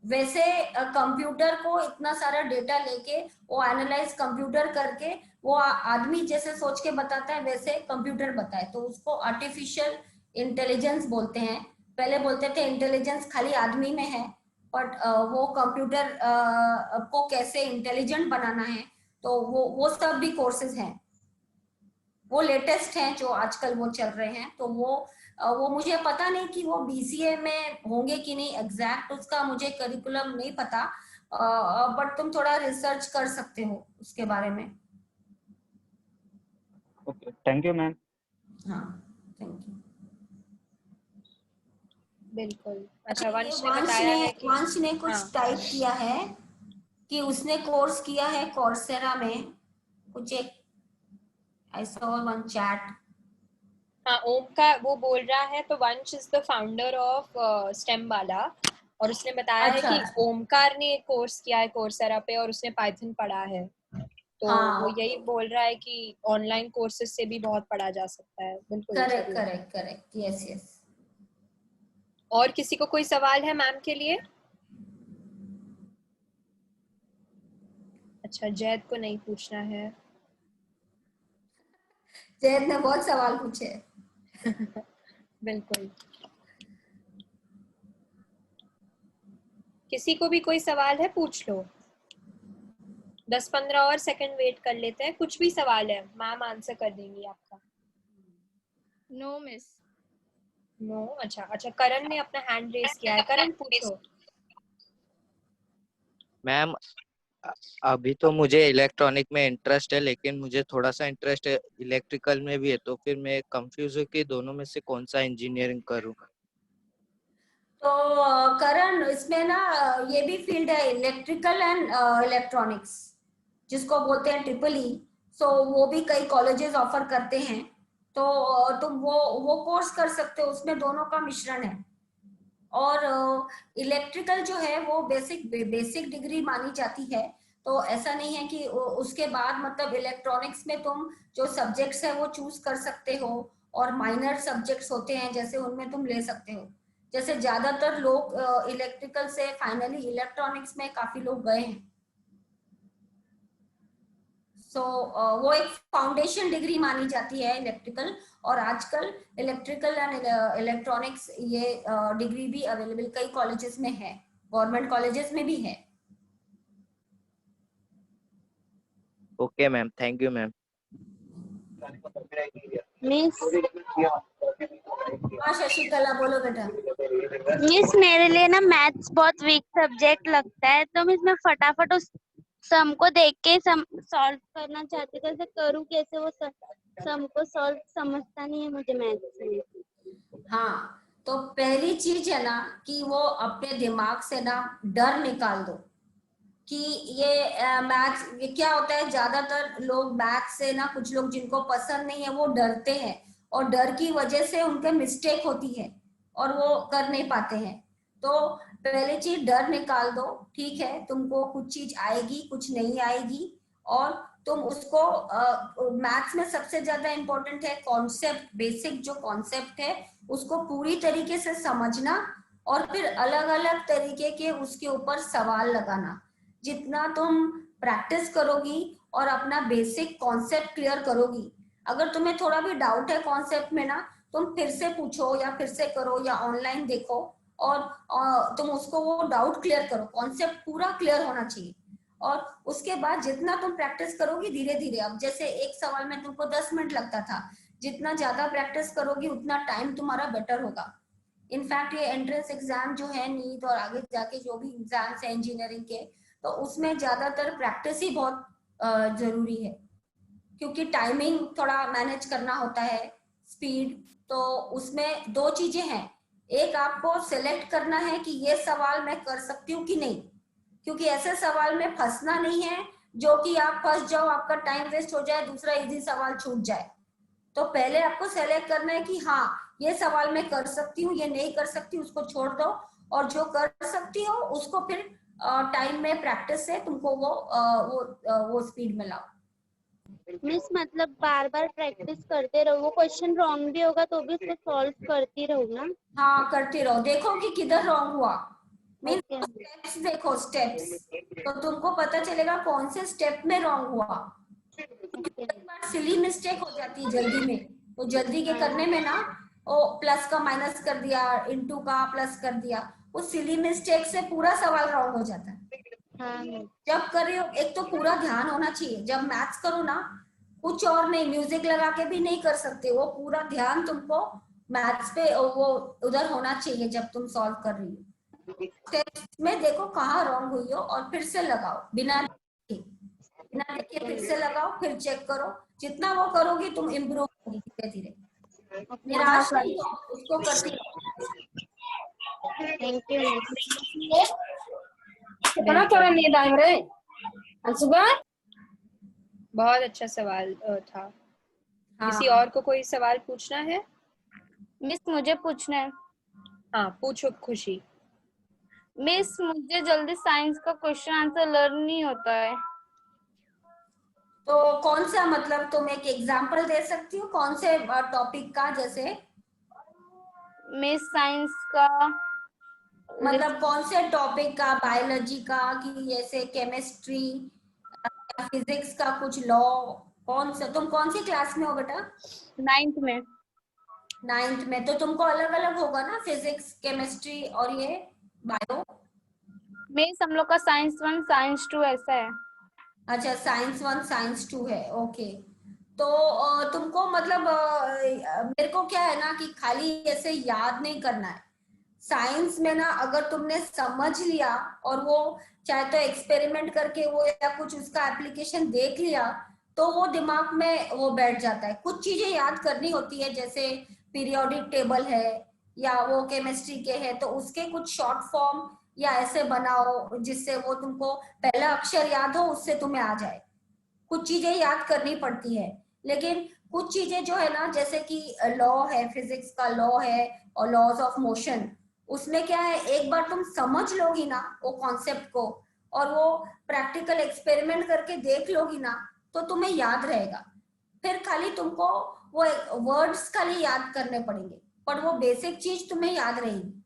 वैसे कंप्यूटर को इतना सारा डेटा लेके वो एनालाइज कंप्यूटर करके वो आदमी जैसे सोच के बताता है वैसे कंप्यूटर बताए, तो उसको आर्टिफिशियल इंटेलिजेंस बोलते हैं। पहले बोलते थे इंटेलिजेंस खाली आदमी में है, बट वो कंप्यूटर को कैसे इंटेलिजेंट बनाना है, तो वो सब भी कोर्सेज हैं, वो लेटेस्ट हैं जो आजकल वो चल रहे हैं। तो वो मुझे पता नहीं कि वो बीसीए में होंगे कि नहीं, एग्जैक्ट उसका मुझे करिकुलम नहीं पता, बट तुम थोड़ा रिसर्च कर सकते हो उसके बारे में। Okay, thank you ma'am. हाँ, थैंक यू। बिल्कुल। अच्छा, ये वंश ने बताया है कि वंश ने कुछ हाँ टाइप किया है कि उसने कोर्स किया है कोर्सेरा में, कुछ एक ऐसा और वन चैट। हाँ, ओम का वो बोल रहा है, तो वंश is the founder of stem वाला, और उसने बताया है अच्छा कि अच्छा, ओमकार ने एक कोर्स किया है कोर्सेरा पे और उसने पाइथन पढ़ा है। तो हाँ वो ओके, यही बोल रहा है कि ऑनलाइन कोर्सेज से भी बहुत पढ़ा जा सकता है। बिल्कुल करेक्ट जरूर। Correct correct, yes yes. और किसी को कोई सवाल है मैम के लिए? अच्छा, जैद को नहीं पूछना है। जैद ने बहुत सवाल पूछे। बिल्कुल। किसी को भी कोई सवाल है पूछ लो। 10-15 और सेकंड वेट कर लेते हैं। कुछ भी सवाल है मैम आंसर कर देंगी आपका। No miss. नो? अच्छा अच्छा, करण ने अपना हैंड रेस किया है। करण पूछो। मैम अभी तो मुझे इलेक्ट्रॉनिक में इंटरेस्ट है, लेकिन मुझे थोड़ा सा इंटरेस्ट इलेक्ट्रिकल में भी है, तो फिर मैं कंफ्यूज हूँ कि दोनों में से कौन सा इंजीनियरिंग करूँ। तो करण, इसमें ना ये भी फील्ड है इलेक्ट्रिकल एंड इलेक्ट्रॉनिक्स, जिसको बोलते हैं ट्रिपल ई। सो वो भी कई कॉलेजेस ऑफर करते हैं, तो तुम वो कोर्स कर सकते हो, उसमें दोनों का मिश्रण है। और इलेक्ट्रिकल जो है वो बेसिक डिग्री मानी जाती है, तो ऐसा नहीं है कि उसके बाद मतलब इलेक्ट्रॉनिक्स में तुम जो सब्जेक्ट्स है वो चूज कर सकते हो, और माइनर सब्जेक्ट्स होते हैं जैसे उनमें तुम ले सकते हो। जैसे ज्यादातर लोग इलेक्ट्रिकल से फाइनली इलेक्ट्रॉनिक्स में काफी लोग गए हैं। सो वो एक फाउंडेशन डिग्री मानी जाती है इलेक्ट्रिकल, और आजकल इलेक्ट्रिकल एंड इलेक्ट्रॉनिक्स ये डिग्री भी अवेलेबल कई कॉलेजेस में है, गवर्नमेंट कॉलेजेस में भी है। Okay ma'am, thank you ma'am. Miss हाँ शशिकला, बोलो बेटा। मिस मेरे लिए ना मैथ्स बहुत वीक सब्जेक्ट लगता है, तो मैं इसमें फटाफट उस सम को देख के सॉल्व करना चाहती हूँ। कैसे करूँ, कैसे वो सम को सॉल्व समझता नहीं है मुझे मैथ्स में। हाँ, तो पहली चीज है ना कि वो अपने दिमाग से ना डर निकाल दो कि ये मैथ्स, ये क्या होता है, ज्यादातर लोग मैथ्स से ना, कुछ लोग जिनको पसंद नहीं है वो डरते हैं, और डर की वजह से उनके मिस्टेक होती है और वो कर नहीं पाते हैं। तो पहले चीज डर निकाल दो, ठीक है, तुमको कुछ चीज आएगी कुछ नहीं आएगी, और तुम उसको मैथ्स में सबसे ज्यादा इंपॉर्टेंट है कॉन्सेप्ट, बेसिक जो कॉन्सेप्ट है उसको पूरी तरीके से समझना, और फिर अलग अलग तरीके के उसके ऊपर सवाल लगाना। जितना तुम प्रैक्टिस करोगी और अपना बेसिक कॉन्सेप्ट क्लियर करोगी, अगर तुम्हें थोड़ा भी डाउट है कॉन्सेप्ट में ना, तुम फिर से पूछो या फिर से करो या ऑनलाइन देखो, और तुम उसको वो डाउट क्लियर करो, कॉन्सेप्ट पूरा क्लियर होना चाहिए। और उसके बाद जितना तुम प्रैक्टिस करोगी धीरे धीरे, अब जैसे एक सवाल में तुमको 10 मिनट लगता था, जितना ज्यादा प्रैक्टिस करोगी उतना टाइम तुम्हारा बेटर होगा। इनफैक्ट ये एंट्रेंस एग्जाम जो है नीट और आगे जाके जो भी एग्जाम्स है इंजीनियरिंग के, तो उसमें ज्यादातर प्रैक्टिस ही बहुत जरूरी है, क्योंकि टाइमिंग थोड़ा मैनेज करना होता है, स्पीड। तो उसमें दो चीजें हैं, एक आपको सिलेक्ट करना है कि ये सवाल मैं कर सकती हूँ कि नहीं, क्योंकि ऐसे सवाल में फंसना नहीं है जो कि आप फंस जाओ, आपका टाइम वेस्ट हो जाए, दूसरा इजी सवाल छूट जाए। तो पहले आपको सेलेक्ट करना है कि हाँ ये सवाल मैं कर सकती हूँ, ये नहीं कर सकती, उसको छोड़ दो, और जो कर सकती हो उसको फिर टाइम में प्रैक्टिस से तुमको वो स्पीड में लाओ। मिस मतलब बार बार प्रैक्टिस करते रहो, वो क्वेश्चन रॉन्ग भी होगा तो भी उसको सॉल्व करती रहो ना। हाँ करते रहो, देखो कि किधर रॉन्ग हुआ, मीन स्टेप्स देखो, स्टेप्स, तो तुमको पता चलेगा कौन से स्टेप में रॉन्ग हुआ। कई बार सिली मिस्टेक हो जाती है जल्दी में, तो जल्दी के करने में ना वो प्लस का माइनस कर दिया, इनटू का प्लस कर दिया, वो सिली मिस्टेक से पूरा सवाल रॉन्ग हो जाता है। जब कर रहे हो एक तो पूरा ध्यान होना चाहिए, जब मैथ्स करो ना कुछ और नहीं, म्यूजिक लगा के भी नहीं कर सकते, वो पूरा ध्यान तुमको मैथ्स पे वो उधर होना चाहिए जब तुम सॉल्व कर रही हो। स्टेप्स में देखो कहाँ रॉन्ग हुई हो और फिर से लगाओ, बिना देखे फिर से लगाओ, फिर चेक करो, जितना वो करोगी तुम इम्प्रूव होगी धीरे धीरे, निराश नहीं हो, उसको करती रहो। Thank you. कितना तोरा नींद आ रहा है सुबह? बहुत अच्छा सवाल था। हाँ। किसी और को कोई सवाल पूछना है? मिस मुझे पूछना है। हाँ पूछो खुशी। मिस मुझे जल्दी साइंस का क्वेश्चन आंसर लर्न नहीं होता है। तो कौन सा, मतलब तुम एक एग्जांपल दे सकती हो कौन से टॉपिक का? जैसे मिस साइंस का मतलब कौन से टॉपिक का, बायोलॉजी का कि जैसे केमिस्ट्री, फिजिक्स का कुछ लॉ, कौन सा? तुम कौन सी क्लास में हो बेटा? 9th में। 9th में, तो तुमको अलग अलग होगा ना, फिजिक्स, केमिस्ट्री और ये बायो। मिस हम लोग का साइंस 1 साइंस 2 ऐसा है। अच्छा साइंस 1 साइंस 2 है, ओके। तो तुमको मतलब मेरे को क्या है ना कि खाली ऐसे याद नहीं करना है। साइंस में ना अगर तुमने समझ लिया और वो चाहे तो एक्सपेरिमेंट करके वो या कुछ उसका एप्लीकेशन देख लिया तो वो दिमाग में वो बैठ जाता है। कुछ चीजें याद करनी होती है, जैसे पीरियोडिक टेबल है या वो केमिस्ट्री के है, तो उसके कुछ शॉर्ट फॉर्म या ऐसे बनाओ जिससे वो तुमको पहला अक्षर याद हो, उससे तुम्हें आ जाए। कुछ चीजें याद करनी पड़ती है, लेकिन कुछ चीजें जो है ना, जैसे कि लॉ है, फिजिक्स का लॉ है और लॉज ऑफ मोशन, उसमें क्या है एक बार तुम समझ लोगी ना वो कॉन्सेप्ट को और वो प्रैक्टिकल एक्सपेरिमेंट करके देख लोगी ना तो तुम्हें याद रहेगा। फिर खाली तुमको वो वर्ड्स खाली याद करने पड़ेंगे, पर वो बेसिक चीज तुम्हें याद रहेगी।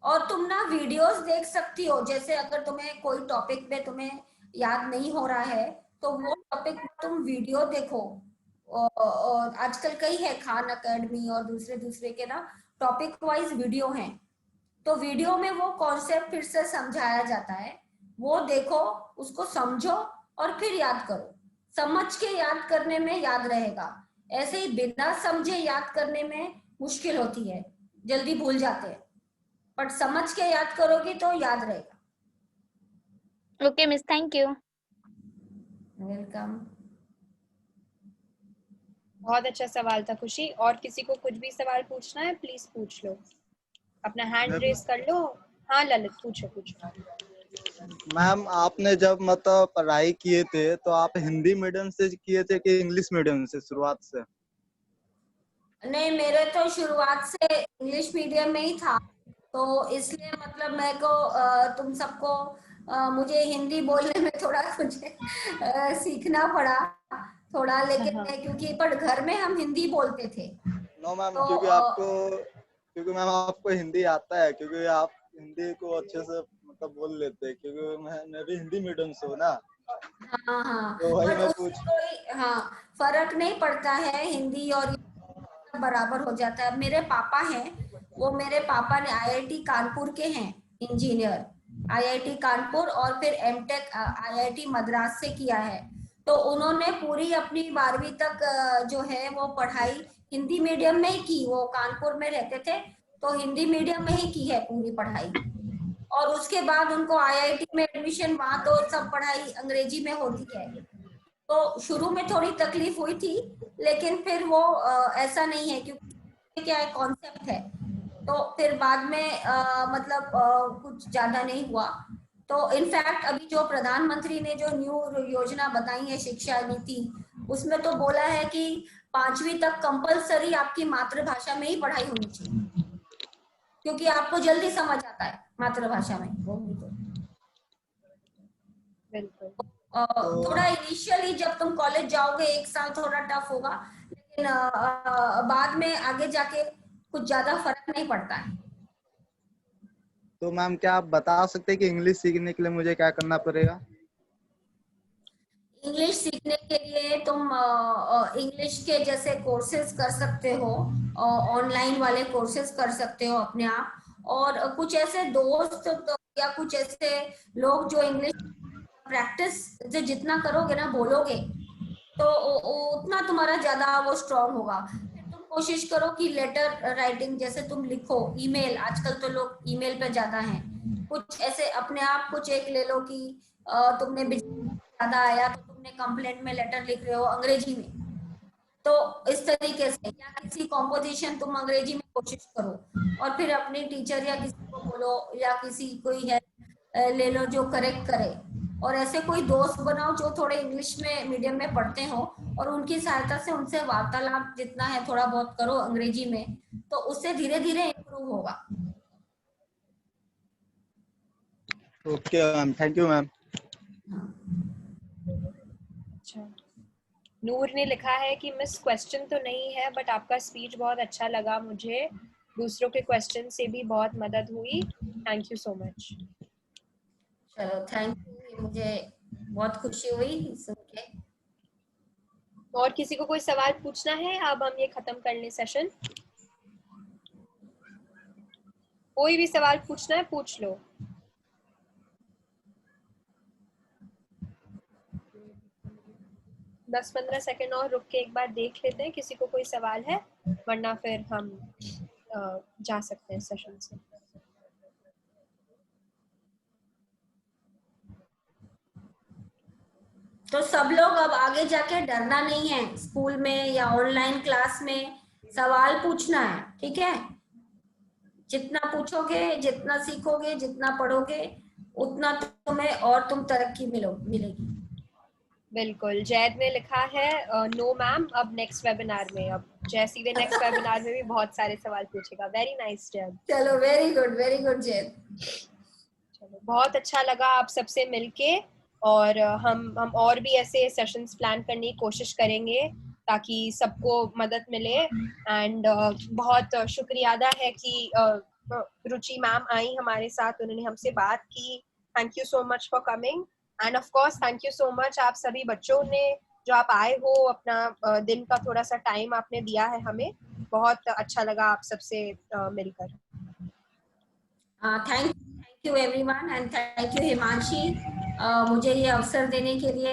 और तुम ना वीडियोस देख सकती हो, जैसे अगर तुम्हें कोई टॉपिक में तुम्हें याद नहीं हो रहा है तो वो टॉपिक तुम वीडियो देखो। और आजकल कई है, खान अकेडमी और दूसरे के ना टॉपिक वाइज वीडियो हैं, तो वीडियो में वो कॉन्सेप्ट फिर से समझाया जाता है, वो देखो, उसको समझो और फिर याद करो। समझ के याद करने में याद रहेगा, ऐसे ही बिना समझे याद करने में मुश्किल होती है, जल्दी भूल जाते हैं, बट समझ के याद करोगी तो याद रहेगा। Okay miss, thank you. Welcome. बहुत अच्छा सवाल था खुशी। और किसी को कुछ भी सवाल पूछना है प्लीज पूछ लो, अपना हैंड रेस कर लो। हाँ ललित पूछो। मैम आपने जब मतलब पढ़ाई किए थे तो आप हिंदी मीडियम से किए थे कि इंग्लिश मीडियम से शुरुआत से? नहीं, मेरे तो शुरुआत से इंग्लिश मीडियम में ही था, तो इसलिए मतलब मेरे को तुम सबको मुझे हिंदी बोलने में थोड़ा मुझे सीखना पड़ा थोड़ा, लेकिन क्योंकि पर घर में हम हिंदी बोलते थे। नो मैम, तो, क्योंकि मैम आपको हिंदी आता है, क्योंकि आप हिंदी को अच्छे से मतलब बोल लेते हैं, क्योंकि मैं भी हिंदी मीडियम से हूँ ना। हाँ तो वही मैं कोई फर्क नहीं पड़ता है, हिंदी और बराबर हो जाता है। मेरे पापा हैं वो मेरे पापा ने आईआईटी कानपुर के हैं, इंजीनियर, आईआईटी कानपुर और फिर एमटेक आईआईटी मद्रास से किया है। तो उन्होंने पूरी अपनी 12वीं तक जो है वो पढ़ाई हिंदी मीडियम में ही की। वो कानपुर में रहते थे तो हिंदी मीडियम में ही की है पूरी पढ़ाई। और उसके बाद उनको आईआईटी में एडमिशन, वहां तो सब पढ़ाई अंग्रेजी में होती है। तो शुरू में थोड़ी तकलीफ हुई थी, लेकिन फिर वो ऐसा नहीं है, क्योंकि क्या है कॉन्सेप्ट है। तो फिर बाद में मतलब कुछ ज्यादा नहीं हुआ। तो इनफैक्ट अभी जो प्रधानमंत्री ने जो न्यू योजना बताई है शिक्षा नीति, उसमें तो बोला है कि 5वीं तक कंपलसरी आपकी मातृभाषा में ही पढ़ाई होनी चाहिए, क्योंकि आपको जल्दी समझ आता है मातृभाषा में बोलनी। तो बिल्कुल। थोड़ा इनिशियली जब तुम कॉलेज जाओगे 1 साल थोड़ा टफ होगा, लेकिन बाद में आगे जाके कुछ ज्यादा फर्क नहीं पड़ता है। तो मैम क्या आप बता सकते हैं कि इंग्लिश सीखने के लिए मुझे क्या करना पड़ेगा? इंग्लिश सीखने के लिए तुम इंग्लिश के जैसे कोर्सेज कर सकते हो, ऑनलाइन वाले कोर्सेज कर सकते हो अपने आप। और कुछ ऐसे दोस्त या कुछ ऐसे लोग जो इंग्लिश प्रैक्टिस से जितना करोगे ना, बोलोगे, तो उतना तुम्हारा ज्यादा वो स्ट्रांग होगा। फिर तुम कोशिश करो कि लेटर राइटिंग जैसे तुम लिखो, ईमेल, आजकल तो लोग ईमेल पे ज्यादा हैं। कुछ ऐसे अपने आप कुछ एक ले लो कि तुमने ज्यादा आया तो तुमने कंप्लेंट में लेटर लिख रहे हो अंग्रेजी में, तो इस तरीके से, या किसी कॉम्पोजिशन तुम अंग्रेजी में कोशिश करो। और फिर अपने टीचर या किसी को बोलो, या किसी कोई है ले लो जो करेक्ट करे। और ऐसे कोई दोस्त बनाओ जो थोड़े इंग्लिश में मीडियम में पढ़ते हो, और उनकी सहायता से उनसे वार्तालाप जितना है थोड़ा बहुत करो अंग्रेजी में, तो उससे धीरे धीरे इम्प्रूव होगा। Okay ma'am, thank you ma'am. अच्छा, नूर ने लिखा है कि मिस क्वेश्चन तो नहीं है, बट आपका स्पीच बहुत अच्छा लगा मुझे, दूसरों के क्वेश्चन से भी बहुत मदद हुई, थैंक यू सो मच। चलो थैंक यू, मुझे बहुत खुशी हुई सुन के। और किसी को कोई सवाल पूछना है? अब हम ये खत्म कर लें सेशन। कोई भी सवाल पूछना है पूछ लो। दस 15 सेकंड और रुक के एक बार देख लेते हैं किसी को कोई सवाल है, वरना फिर हम जा सकते हैं सेशन से। तो सब लोग अब आगे जाके डरना नहीं है, स्कूल में या ऑनलाइन क्लास में सवाल पूछना है, ठीक है? जितना पूछोगे, जितना सीखोगे, जितना पढ़ोगे, उतना तुम्हें और तुम तरक्की मिलेगी। बिल्कुल। जैद ने लिखा है नो मैम, अब नेक्स्ट वेबिनार में, अब जय सीधे नेक्स्ट वेबिनार में भी बहुत सारे सवाल पूछेगा। Very nice Zaid. चलो वेरी गुड जैद। चलो बहुत अच्छा लगा आप सबसे मिलके, और हम और भी ऐसे सेशंस प्लान करने की कोशिश करेंगे ताकि सबको मदद मिले। एंड बहुत शुक्रिया अदा है कि रुचि मैम आई हमारे साथ, उन्होंने हमसे बात की। Thank you so much for coming, end of course thank you so much आप सभी बच्चों ने जो आप आए हो, अपना दिन का थोड़ा सा टाइम आपने दिया है हमें, बहुत अच्छा लगा आप सबसे मिलकर। Thank you everyone, and thank you Himanshi मुझे ये अवसर देने के लिए।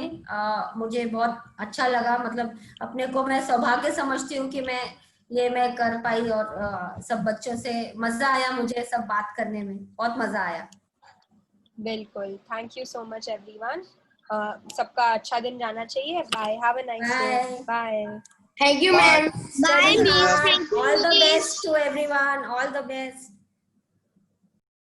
मुझे बहुत अच्छा लगा, मतलब अपने को मैं सौभाग्य समझती हूँ कि मैं कर पाई, और सब बच्चों से मजा आया, मुझे सब बात करने में बहुत मजा आया। बिल्कुल, thank you so much everyone. सबका अच्छा दिन जाना चाहिए। Bye, have a nice day. Bye. Thank you ma'am. Bye, all the best to everyone, all the best.